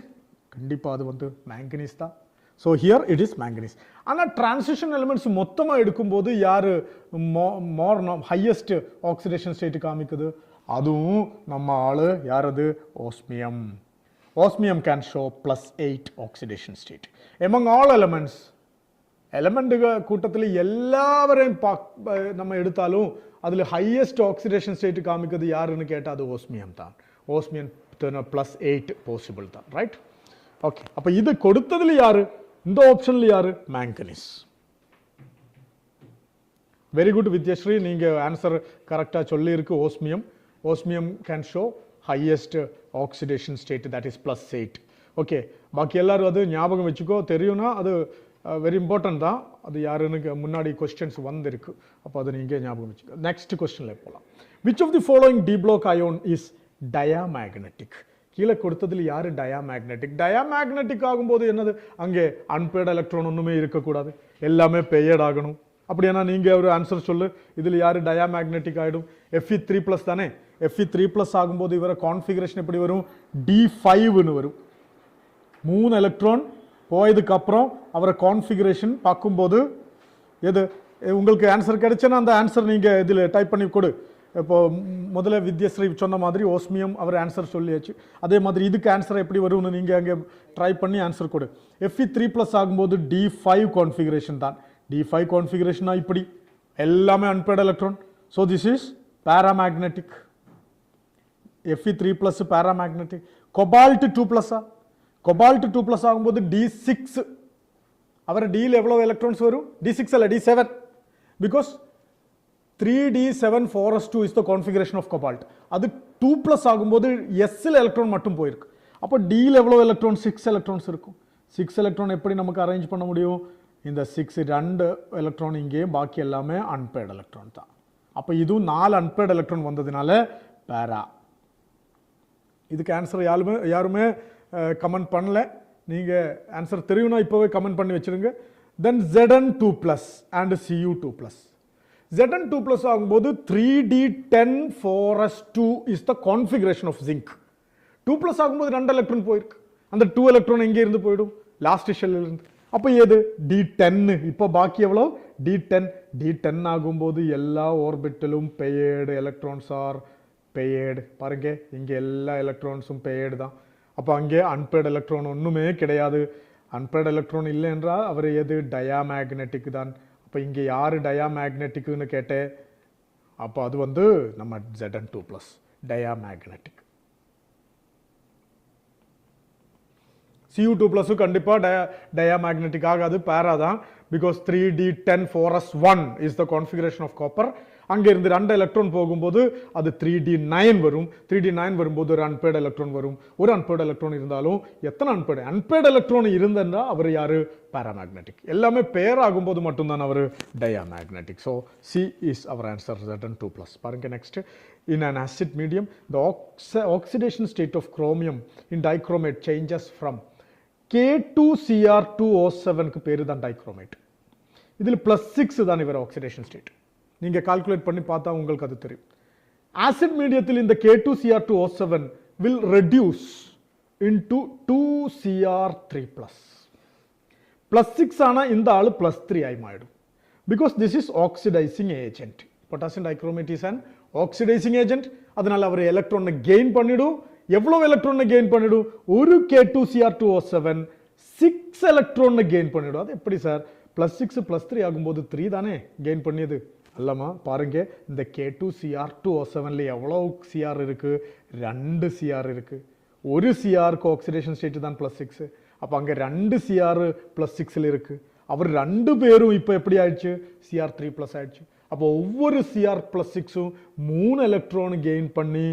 கண்டிப்பா அது வந்து manganese தான். So here it is manganese. ஆனால் transition elements மொத்தமாக எடுக்கும்போது யாரு more highest oxidation state காமிக்குது? அதுவும் நம்ம ஆளு யாரது? osmium. Osmium can show +8 oxidation state. Among all elements, element கூட்டத்தில் எல்லாவரையும் நம்ம எடுத்தாலும் அதில் ஹையஸ்ட் ஆக்சிடேஷன் ஸ்டேட் காமிக்கிறது யாருன்னு கேட்டால் அது ஓஸ்மியம் தான். ஓஸ்மியம் +8 பாசிபிள் தான், ரைட்? ஓகே, அப்போ இது கொடுத்ததுல யாரு? இந்த ஆப்ஷன்ல யாரு? மேங்கனீஸ். வெரி குட் வித்யஸ்ரீ, நீங்க ஆன்சர் கரெக்டா சொல்லி இருக்கு. Osmium. Osmium can show highest oxidation state, that is +8. Okay, பாக்கி எல்லாரும் அது ஞாபகம் வச்சுக்கோ. தெரியும்னா அது வெரி இம்பார்ட்டன்ட் தான். அது யாருன்னு முன்னாடி கொஸ்டின்ஸ் வந்திருக்கு, அப்போ அதை நீங்கள் ஞாபகம் வச்சுக்கோ. நெக்ஸ்ட் கொஸ்டினில் போகலாம். Which of the following d block ion is diamagnetic? கீழே கொடுத்ததில் யார் டயாமேக்னெட்டிக்? டயாமேக்னெட்டிக் ஆகும்போது என்னது? அங்கே அன்பேர்ட் எலக்ட்ரான் ஒன்றுமே இருக்கக்கூடாது, எல்லாமே பெயர்ட் ஆகணும். அப்படின்னா நீங்கள் ஒரு ஆன்சர் சொல்லு, இதில் யார் டயாமேக்னெட்டிக் ஆகிடும்? Fe3+ தானே. Fe3+ ஆகும்போது இவர கான்ஃபிகரேஷன் எப்படி வரும்? D5ன்னு வரும். 3 எலக்ட்ரான் போயதுக்கு அப்புறம் அவரை கான்ஃபிகரேஷன் பார்க்கும்போது எது உங்களுக்கு ஆன்சர் கிடைச்சுன்னா அந்த ஆன்சர் நீங்கள் இதில் டைப் பண்ணி கொடு. இப்போ முதல்ல வித்யஸ்ரீ சொன்ன மாதிரி ஓஸ்மியம் அவர் ஆன்சர் சொல்லியாச்சு. அதே மாதிரி இதுக்கு ஆன்சர் எப்படி வரும்னு நீங்கள் அங்கே ட்ரை பண்ணி ஆன்சர் கொடு. Fe3+ ஆகும்போது D5 கான்ஃபிகரேஷன் தான். D5 கான்ஃபிகரேஷனா இப்படி எல்லாமே அன்பேர்ட் electron. So this is paramagnetic. Fe3+ paramagnetic. cobalt 2 plus cobalt 2 plus ஆகும்போது D6 அவர Dல எவ்வளவு எலக்ட்ரான்ஸ் வரும் D6 அல்ல D7 because 3D7 4s2 is the configuration of cobalt அது 2 plus ஆகும்போது Sல எலக்ட்ரான் மட்டும் போயிருக்கு அப்ப Dல எவ்வளவு எலக்ட்ரான் 6 எலக்ட்ரான்ஸ் இருக்கும் 6 எலக்ட்ரான் எப்படி நமக்கு அரேஞ்ச் பண்ண முடியும் இந்த 6 ரெண்டு எலக்ட்ரான் இங்கே பாக்கி எல்லாமே அன்பேர்ட் எலக்ட்ரான் தான் அப்ப இது 4 அன்பேர்ட் எலக்ட்ரான் வந்ததனால பேரா இதுக்கு ஆன்சர் யாருமே கமெண்ட் பண்ணல நீங்க ஆன்சர் தெரியும்னா இப்பவே கமெண்ட் பண்ணி வச்சிருங்க then Zn2 plus and Cu2 plus Zn2 plus ஆகும்போது 3D10 is the configuration of zinc 2 plus ஆகும்போது 2 எலக்ட்ரான் போயிருக்கு அந்த 2 எலக்ட்ரான் எங்க இருந்து போய்டும் லாஸ்ட் ஷெல்லில் இருந்து அப்ப ஏது D10 இப்போ பாக்கி எவ்வளவு D10 ஆகும்போது எல்லா ஆர்பிட்டலும் paired electrons are paired பாருங்க இங்க எல்லா எலக்ட்ரான்ஸும் paired தான் அப்ப அங்கே அன்பேர்ட் எலக்ட்ரான் ஒண்ணுமே கிடையாது அன்பேர்ட் எலக்ட்ரான் இல்லை என்றால் அவர் எது டயாமேக்னெட்டிக் தான் அப்ப இங்க யாரு டயாமேக்னெட்டிக்னு கேட்டே அப்ப அது வந்து நம்ம Zn2 plus diamagnetic Cu2 plus கண்டிப்பா டயாமேக்னெட்டிக் ஆகாது பேரா தான் because 3D10 is the configuration of copper அங்க இருந்து 2 எலக்ட்ரான் போகும்போது அது 3D9 வரும் 3D9 வரும்போது ஒரு அன்பேர்ட் எலக்ட்ரான் வரும் ஒரு அன்பேர்ட் எலக்ட்ரான் இருந்தாலும் எத்தனை அன்பேர்ட் எலக்ட்ரான் இருந்தா அவர் யாரு பாராமேக்னெட்டிக் எல்லாமே பேர் ஆகும்போது மட்டும் தான் அவர் diamagnetic so C is our answer Zn2 plus பாருங்க next in an acid medium the oxidation state of chromium in dichromate changes from K2Cr2O7 க்கு பேரு தான் dichromate இதில் +6 தான் இவர் oxidation state நீங்க கால்குலேட் பண்ணி பார்த்தா உங்களுக்கு அது தெரியும் ஆசிட் மீடியத்தில் இந்த K2Cr2O7 will reduce into 2Cr3+. +6 ஆனா இந்த ஆளு +3 ஆகி மாறிடும் because this is oxidizing agent. Potassium dichromate is an oxidizing agent. அதனால அவர் எலக்ட்ரானை கெயின் பண்ணிடும் எவ்வளவு எலக்ட்ரானை கெயின் பண்ணிடும் ஒரு K2Cr2O7 6 எலக்ட்ரானை கெயின் பண்ணிடும் அது எப்படி சார் +6 +3 ஆகும்போது 3 தானே கெயின் பண்ணியது அல்லமா பாருங்க இந்த K2Cr2O7ல எவ்வளவு Cr இருக்கு 2 Cr இருக்கு ஒரு Cr க்கு ஆக்சிடேஷன் ஸ்டேட் தான் +6 அப்ப அங்க 2 Cr +6ல இருக்கு அவர் ரெண்டு பேரும் இப்போ எப்படி ஆயிடுச்சு Cr3+ ஆயிடுச்சு அப்ப ஒவ்வொரு Cr+6ம் 3 எலக்ட்ரான் கெயின் பண்ணி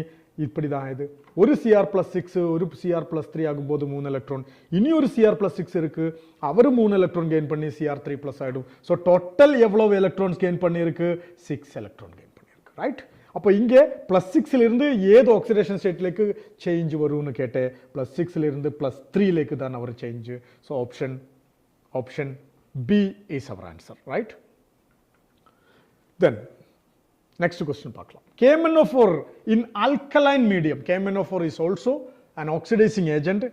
இப்படி தான் இது ஒரு Cr+6 ஒரு Cr+3 ஆகும்போது 3 எலக்ட்ரான் இனி ஒரு Cr+6 இருக்கு அவர் 3 எலக்ட்ரான் கெயின் பண்ணி Cr3+ ஆயிடும் சோ டோட்டல் எவ்வளவு எலக்ட்ரான்ஸ் கெயின் பண்ணிருக்கு 6 எலக்ட்ரான் கெயின் பண்ணிருக்கு ரைட் அப்ப இங்க +6ல இருந்து ஏதோ ஆக்சிடேஷன் ஸ்டேட்லேக்கு சேஞ்ச் வரும்னு கேட்டே +6ல இருந்து +3லேக்கு தான் அவர் change so option B is our answer right then next question பார்க்கலாம் KMnO4 in alkaline medium KMnO4 is also an oxidizing agent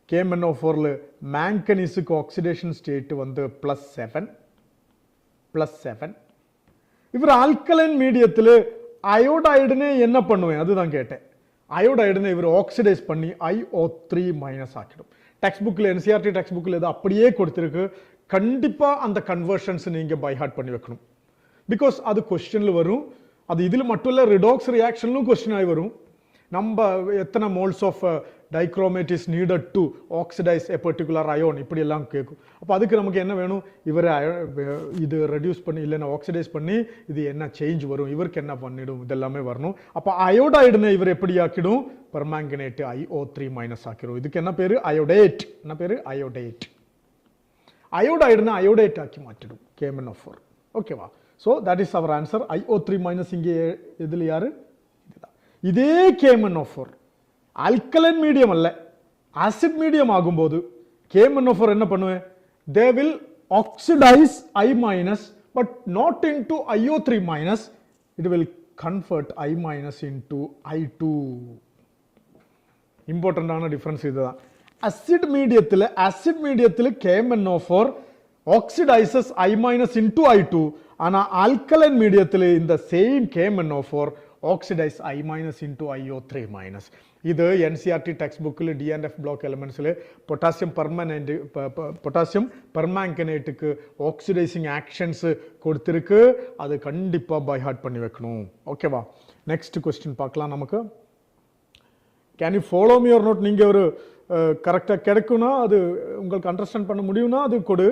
KMnO4ல manganese-க்கு oxidation state வந்து +7 இவர் alkaline மீடியத்துல அயோடைடுனே என்ன பண்ணுவேன் அதுதான் கேட்டேன் அயோடைடுனே இவர் ஆக்சிடைஸ் பண்ணி IO3- ஆக்கிடும் டெக்ஸ்ட் புக்ல NCERT டெக்ஸ்ட் புக்ல இது அப்படியே கொடுத்திருக்கு கண்டிப்பா அந்த கன்வர்ஷன்ஸ் நீங்க பை ஹார்ட் பண்ணி வைக்கணும் பிகாஸ் அது क्वेश्चनல வரும் அது இதில மட்டும் இல்ல ரிடாக்ஸ் ரியாக்ஷன்லயும் क्वेश्चन ஆகி வரும் நம்ம எத்தனை moles of dichromate is needed to oxidise a particular ion இப்படி எல்லாம் கேக்கும் அப்ப அதுக்கு நமக்கு என்ன வேணும் இவரை இது ரெடியூஸ் பண்ணி இல்லனா ஆக்சிடைஸ் பண்ணி இது என்ன சேஞ்ச் வரும் இவருக்கு என்ன பண்ணிடும் இதெல்லாம் வரணும் அப்ப அயோடைடுனை இவர் எப்படி ஆக்கிடும் பெர்மாங்கனேட் IO3- ஆக்கிரும் இதுக்கு என்ன பேரு அயோடேட் என்ன பேரு அயோடேட் அயோடைடுனை அயோடேட் ஆக்கி மாத்திடும் KMnO4 ஓகேவா so that is our answer IO3- இங்கே இதுல யாரு இதே KMnO4 alkaline medium அல்ல acid medium ஆகும்போது KMnO4 என்ன பண்ணுவே they will oxidize I- but not into IO3-, it will convert I- into I2 important ஆன டிஃபரன்ஸ் இதுதான் acid மீடியத்துல KMnO4 oxidizes I- into I2 ஆனா alkaline மீடியத்துல இந்த same KMnO4 oxidize I- into IO3-. இது NCERT text புக்ல D&F Block Elements-ல potassium permanganate-க்கு oxidising actions கொடுத்திருக்கு அது கண்டிப்பா பை ஹார்ட் பண்ணி வைக்கணும் ஓகேவா நெக்ஸ்ட் क्वेश्चन பார்க்கலாம் நமக்கு Can you follow me or not? நீங்கள் ஒரு கரெக்டாக கிடைக்கும்னா அது உங்களுக்கு அண்டர்ஸ்டாண்ட் பண்ண முடியும்னா அது கொடு.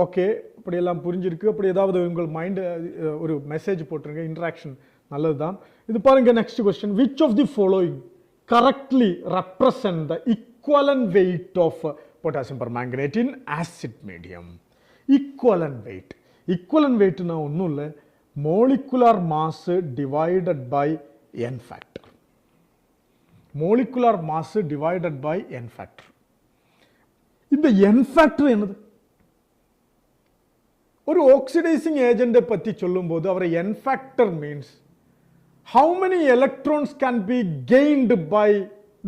ஓகே, அப்படியெல்லாம் புரிஞ்சிருக்கு. அப்படி ஏதாவது உங்கள் மைண்டு ஒரு மெசேஜ் போட்டுருங்க. இன்ட்ராக்ஷன் நல்லது தான். இது பாருங்க, next question. Which of the following correctly represent the equivalent weight of potassium permanganate in acid medium? Equivalent weight. Equivalent weight na onnum illa, molecular mass divided by n factor. Molecular mass divided by n factor. இந்த n factor என்னது? ஒரு oxidizing agent பத்தி சொல்லும்போது அவரை n factor means how many electrons can be gained by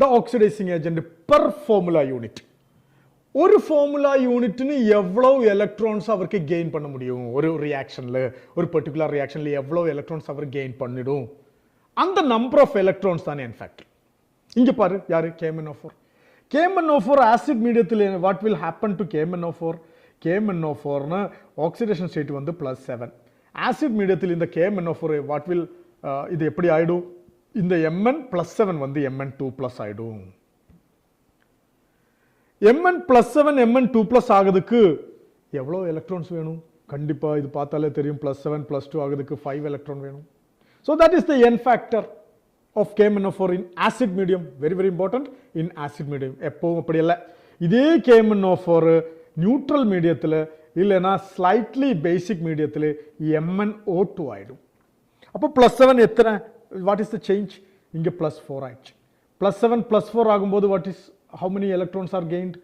the oxidizing agent per formula unit. ஒரு formula unitனு எவ்வளவு electrons அவருக்கு gain பண்ண முடியும்? ஒரு reactionல, ஒரு particular reactionல எவ்வளவு electrons அவர் gain பண்ணிடும்? அந்த number of electrons தான் n factor. இங்க பாரு, யாரு? KMnO4. KMnO4 acid mediumல what will happen to KMnO4? KMnO4 னா oxidation state வந்து +7. acid mediumல இந்த KMnO4 what will இது எப்படி ஆயிடும்? இந்த Mn+7 வந்து Mn2+ ஆயிடும். Mn+7 Mn2+ ஆகுதுக்கு எவ்வளவு எலக்ட்ரான்ஸ் வேணும்? கண்டிப்பா இது பார்த்தாலே தெரியும், +7 +2 ஆகுதுக்கு 5 எலக்ட்ரான் வேணும். So that is the n factor of KMnO4 in acid medium. Very very important in acid medium. எப்பவும் அப்படி இல்ல. இதே KMnO4 நியூட்ரல் மீடியத்துல இல்லனா ஸ்லைட்லி பேசிக் மீடியத்துல MnO2 ஆயிடும். அப்போ +7 எத்தனை? What is the change? இங்க +4 ஆயிடுச்சு. +7 +4 ஆகும்போது what is, how many electrons are gained?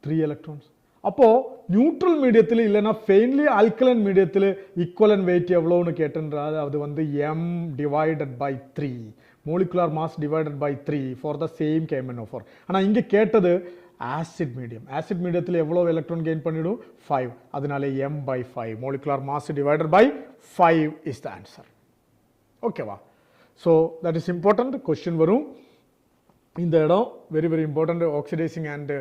3 electrons. அப்போ நியூட்ரல் மீடியத்தில் இல்லைன்னா ஃபெயின்லி ஆல்கலைன் மீடியத்தில் ஈக்குவலன் வெயிட் எவ்வளோன்னு கேட்டேன்றால் அது வந்து m/3 molecular mass divided by 3 for the same KMnO4. ஆனால் இங்கே கேட்டது ஆசிட் மீடியம். ஆசிட் மீடியத்தில் எவ்வளோ எலக்ட்ரான் கெயின் பண்ணிடும்? 5. அதனால m/5 molecular mass divided by 5 is the answer. ஓகேவா? So that is important. Question வரும் இந்த இடம். Very very important. Oxidising and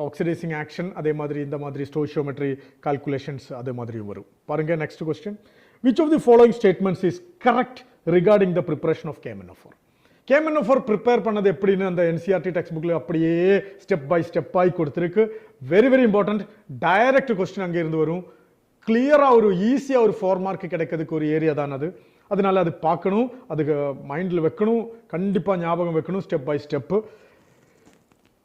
oxidising action, அதே மாதிரி இந்த மாதிரி ஸ்டோஷியோமெட்ரி கால்குலேஷன்ஸ் அதே மாதிரி வரும். பாருங்க next question. Which of the following statements is correct regarding the preparation of KMnO4? KMnO4 prepare பண்ணது எப்படின்னு அந்த NCERT டெக்ஸ்ட் புக்கில் அப்படியே ஸ்டெப் பை ஸ்டெப்பாக கொடுத்துருக்கு. Very very important. Direct question அங்கே இருந்து வரும். கிளியராக ஒரு ஈஸியாக ஒரு 4 மார்க் கிடைக்கிறதுக்கு ஒரு ஏரியா தான் அது. அதனால அது பார்க்கணும், அதுக்கு மைண்டில் வைக்கணும், கண்டிப்பாக ஞாபகம் வைக்கணும் ஸ்டெப் பை ஸ்டெப்பு.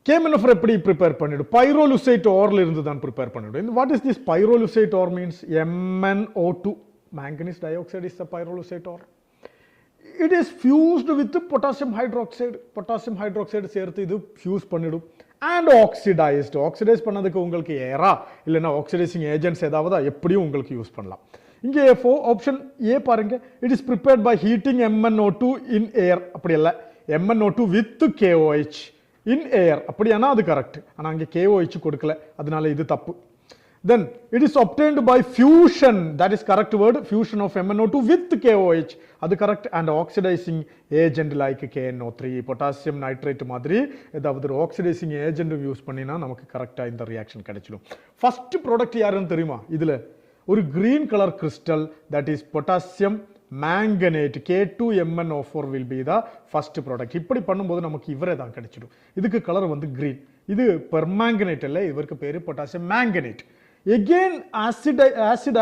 KMnO4 எப்படி ப்ரிப்பேர் பண்ணிடும்? பைரோலுசைட் ஓரில் இருந்து தான் ப்ரிப்பேர் பண்ணிடும். What is this pyrolusite ore means? MnO2. manganese dioxide is the pyrolusite ore. It is fused with potassium hydroxide. Potassium hydroxide சேர்த்து இது ஃபியூஸ் பண்ணிடும். And oxidized. Oxidize பண்ணதுக்கு உங்களுக்கு ஏரா இல்லைன்னா ஆக்சிடைசிங் ஏஜென்ட்ஸ் ஏதாவது எப்படியும் உங்களுக்கு யூஸ் பண்ணலாம். இங்கே ஆப்ஷன் ஏ பாருங்க. It is prepared by heating MnO2 in air. அப்படி இல்லை, MnO2 வித் KOH இன் ஏர். அப்படியானா அது கரெக்ட். ஆனால் அங்கே KOH கொடுக்கல, அதனால இது தப்பு. Then it is obtained by fusion. That is correct word. Fusion of MnO2 with KOH. அது correct. And oxidizing agent like KNO3, potassium nitrate மாதிரி ஏதாவது ஒரு oxidizing agent யூஸ் பண்ணினா நமக்கு கரெக்டா இந்த ரியாக்ஷன் கிடைச்சிடும். ஃபர்ஸ்ட் ப்ராடக்ட் யாருன்னு தெரியுமா? இதுல ஒரு green color crystal, that is potassium manganate, K2MnO4 will be the first product. இப்படி பண்ணும்போது நமக்கு இவரே தான் கிடைச்சிடும். இதுக்கு கலர் வந்து green. இது permanganate இல்லை, இவருக்கு பேரு potassium manganate. Again acid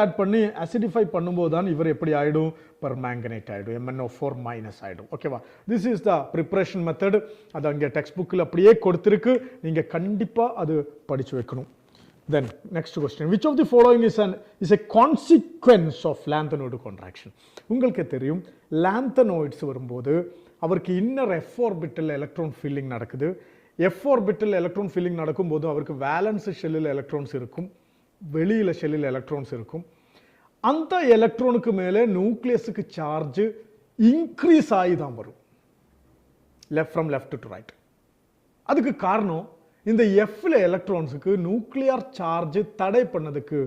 add பண்ணி acidify பண்ணும்போது தான் இவர் எப்படி ஆயிடும்? permanganate ஆயிடும், MnO4 minus ஆயிடும். ஓகேவா? This is the preparation method. அது அங்கே டெக்ஸ்ட் புக்கில் அப்படியே கொடுத்திருக்கு, நீங்க கண்டிப்பா அது படிச்சு வைக்கணும். Then next question. Which of the following is a consequence of lanthanoid contraction? உங்களுக்கு தெரியும் lanthanoids வரும்போது அவருக்கு inner f orbital electron filling நடக்குது. f orbital electron filling நடக்கும்போது அவருக்கு வேலன்ஸ் ஷெல்லில் எலக்ட்ரான்ஸ் இருக்கும், வெளியில ஷெல்லில் எலக்ட்ரான்ஸ் இருக்கும். அந்த எலக்ட்ரானுக்கு மேலே நியூக்ளியஸுக்கு சார்ஜ் இன்க்ரீஸ் ஆகி தான் வரும், ஃப்ரம் லெஃப்ட் டு ரைட். அதுக்கு காரணம் இந்த எஃப்ல எலக்ட்ரான்ஸுக்கு நியூக்ளியர் சார்ஜ் தடை பண்ணதுக்கு,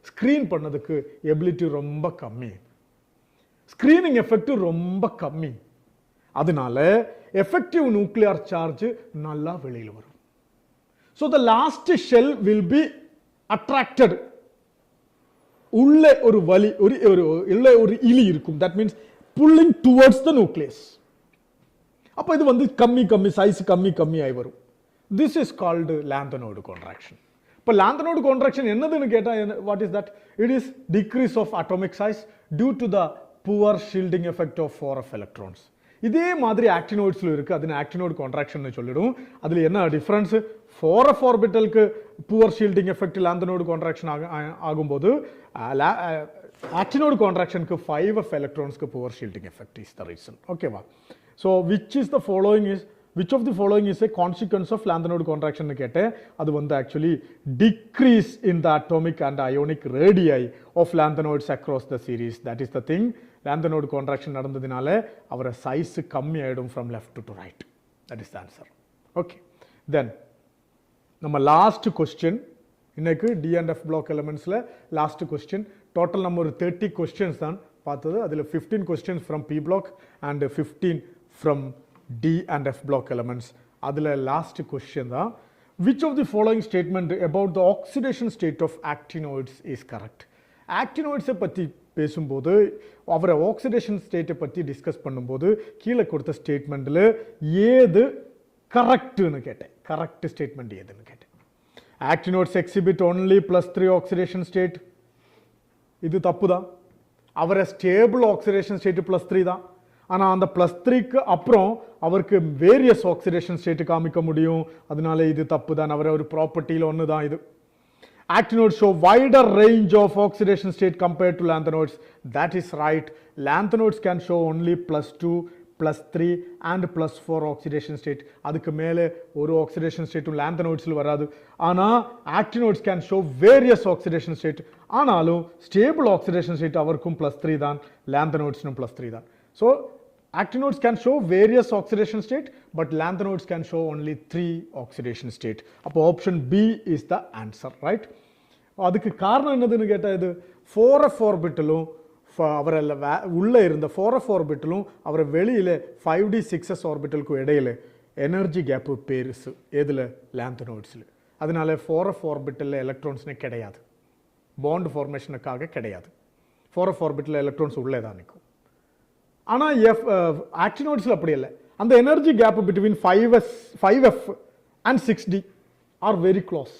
ஸ்கிரீன் பண்ணதுக்கு எபிலிட்டி ரொம்ப கம்மி, ஸ்கிரீனிங் எஃபெக்ட் ரொம்ப கம்மி. அதனால எஃபெக்டிவ் நியூக்ளியர் சார்ஜ் நல்லா வெளியில் வரும். So the last shell will be attracted. உள்ளே ஒரு வலி, ஒரு இலி இருக்கும். That means pulling towards the nucleus. அப்போ இது வந்து கம்மி சைஸ் கம்மி ஆகி வரும். This is called Lanthanoid contraction. இப்போ Lanthanoid contraction என்னதுன்னு கேட்டால் what is that? It is decrease of atomic size due to the poor shielding effect of 4f electrons. இதே மாதிரி ஆக்டினாய்ட்ஸ்ல இருக்கு. அது ஆக்டினாய்ட் கான்ட்ராக்ஷன் சொல்லிடும். அதுல என்ன டிஃபரன்ஸ்? 4f ஆர்பிட்டலுக்கு poor shielding effect lanthanoid contraction ஆகும்போது ஆக்டினாய்டு கான்ட்ராக்ஷனுக்கு 5f எலக்ட்ரான்ஸ்க்கு poor shielding effect is the reason. ஓகேவா? So which of the following is a consequence of Lanthanoid contraction னு கேட்டேன். அது வந்து actually decrease in the atomic and ionic radii of lanthanoids across the series. That is the thing. Lanthanoid contraction நடந்ததினால அவர size கம்மி ஆயிடும் from left to right. That is the answer. Okay. Then நம்ம last question இன்னைக்கு D&F block elementsல last question. Total number 30 questions தான் பார்த்தது. அதில் 15 questions from P block and 15 from D&F block elements. அதில் last question தான். Which of the following statement about the oxidation state of actinoids is correct? ஆக்டினாய்ட்ஸை பற்றி பேசும்போது அவரை oxidation ஸ்டேட்டை பற்றி டிஸ்கஸ் பண்ணும்போது கீழே கொடுத்த ஸ்டேட்மெண்ட்டில் ஏது கரெக்டுன்னு கேட்டேன். கரெக்ட் ஸ்டேட்மெண்ட் ஏதுன்னு கேட்டேன். ஆக்டினாய்ட்ஸ் எக்ஸிபிட் ஒன்லி +3 ஆக்சிடேஷன் ஸ்டேட். இது தப்பு தான். அவரை ஸ்டேபிள் ஆக்சிடேஷன் ஸ்டேட் +3 தான். ஆனால் அந்த +3க்கு அப்புறம் அவருக்கு வேரியஸ் ஆக்சிடேஷன் ஸ்டேட் காமிக்க முடியும். அதனால இது தப்பு தான். அவரை ஒரு ப்ராப்பர்ட்டியில் ஒன்று தான் இது. Actinoids show wider range of oxidation state compared to lanthanoids. That is right. Lanthanoids can show only +2, +3 and +4 oxidation state. அதுக்கு மேலே ஒரு oxidation state lanthanoidsல வராது. ஆனால் actinoids can show various oxidation state. ஆனாலும் stable oxidation state அவருக்கும் +3 தான், lanthanoidsனும் +3 தான். So actinoids can show various oxidation state, but lanthanoids can show only 3 oxidation state. அப்போ option B is the answer, right? அதுக்கு காரணம் என்னதுன்னு கேட்டால் இது 4f ஆர்பிட்டலும் அவரை உள்ளே இருந்த 4f ஆர்பிட்டலும் அவரை வெளியில் 5d 6s ஆர்பிட்டலுக்கு இடையில எனர்ஜி கேப்பு பெருசு. எதில்? லாந்தனோய்ட்ஸில். அதனால 4f ஆர்பிட்டலில் எலக்ட்ரான்ஸ்னே கிடையாது. பாண்ட் ஃபார்மேஷனுக்காக கிடையாது. 4f ஆர்பிட்டலில் எலக்ட்ரான்ஸ் உள்ளே தான் நிற்கும். ஆனால் ஆக்டினாய்ட்ஸில் அப்படி இல்லை. அந்த energy gap between 5f and 6d are very close.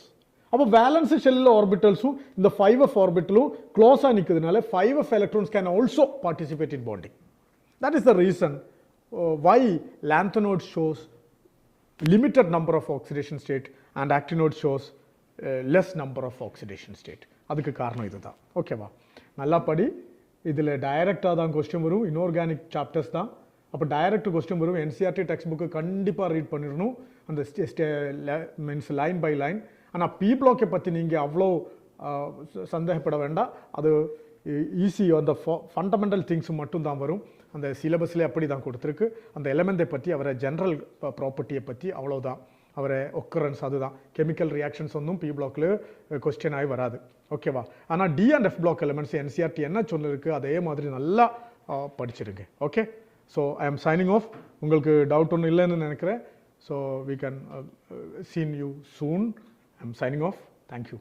அப்போ வேலன்ஸ் ஷெல்லில் ஆர்பிட்டல்ஸும் இந்த 5f ஆர்பிட்டலும் க்ளோஸாக நிற்கிறதுனால 5f electrons can also participate in bonding. That is the reason why lanthanoid shows limited number of oxidation state and actinoid shows less number of oxidation state. அதுக்கு காரணம் இதுதான். ஓகேவா? நல்லா படி. இதில் டைரக்டாக தான் கொஸ்டின் வரும். இன்ஆர்கானிக் சாப்டர்ஸ் தான். அப்போ டைரக்ட் கொஸ்டின் வரும். என்சிஆர்டி டெக்ஸ்ட் புக்கு கண்டிப்பாக ரீட் பண்ணிடணும். அந்த மீன்ஸ் லைன் பை லைன். ஆனால் பி பிளாக்கை பற்றி நீங்கள் அவ்வளோ சந்தேகப்பட வேண்டாம். அது ஈஸி. அந்த ஃபண்டமெண்டல் திங்ஸ் மட்டும் தான் வரும். அந்த சிலபஸ்லேயே அப்படி தான் கொடுத்துருக்கு. அந்த எலமெண்ட்டை பற்றி அவரை ஜென்ரல் ப்ராப்பர்ட்டியை பற்றி அவ்வளோதான். அவரை ஒக்கரன்ஸ் அதுதான். கெமிக்கல் ரியாக்ஷன்ஸ் ஒன்றும் பி பிளாக்ல கொஸ்டின் ஆகி வராது. ஓகேவா? ஆனால் D&F பிளாக் எலமெண்ட்ஸ் என்சிஆர்டி என்ன சொல்லிருக்கு அதே மாதிரி நல்லா படிச்சிருங்க. Okay? So I am signing off. உங்களுக்கு டவுட் ஒன்றும் இல்லைன்னு நினைக்கிறேன். So we can see you soon. I am signing off. Thank you.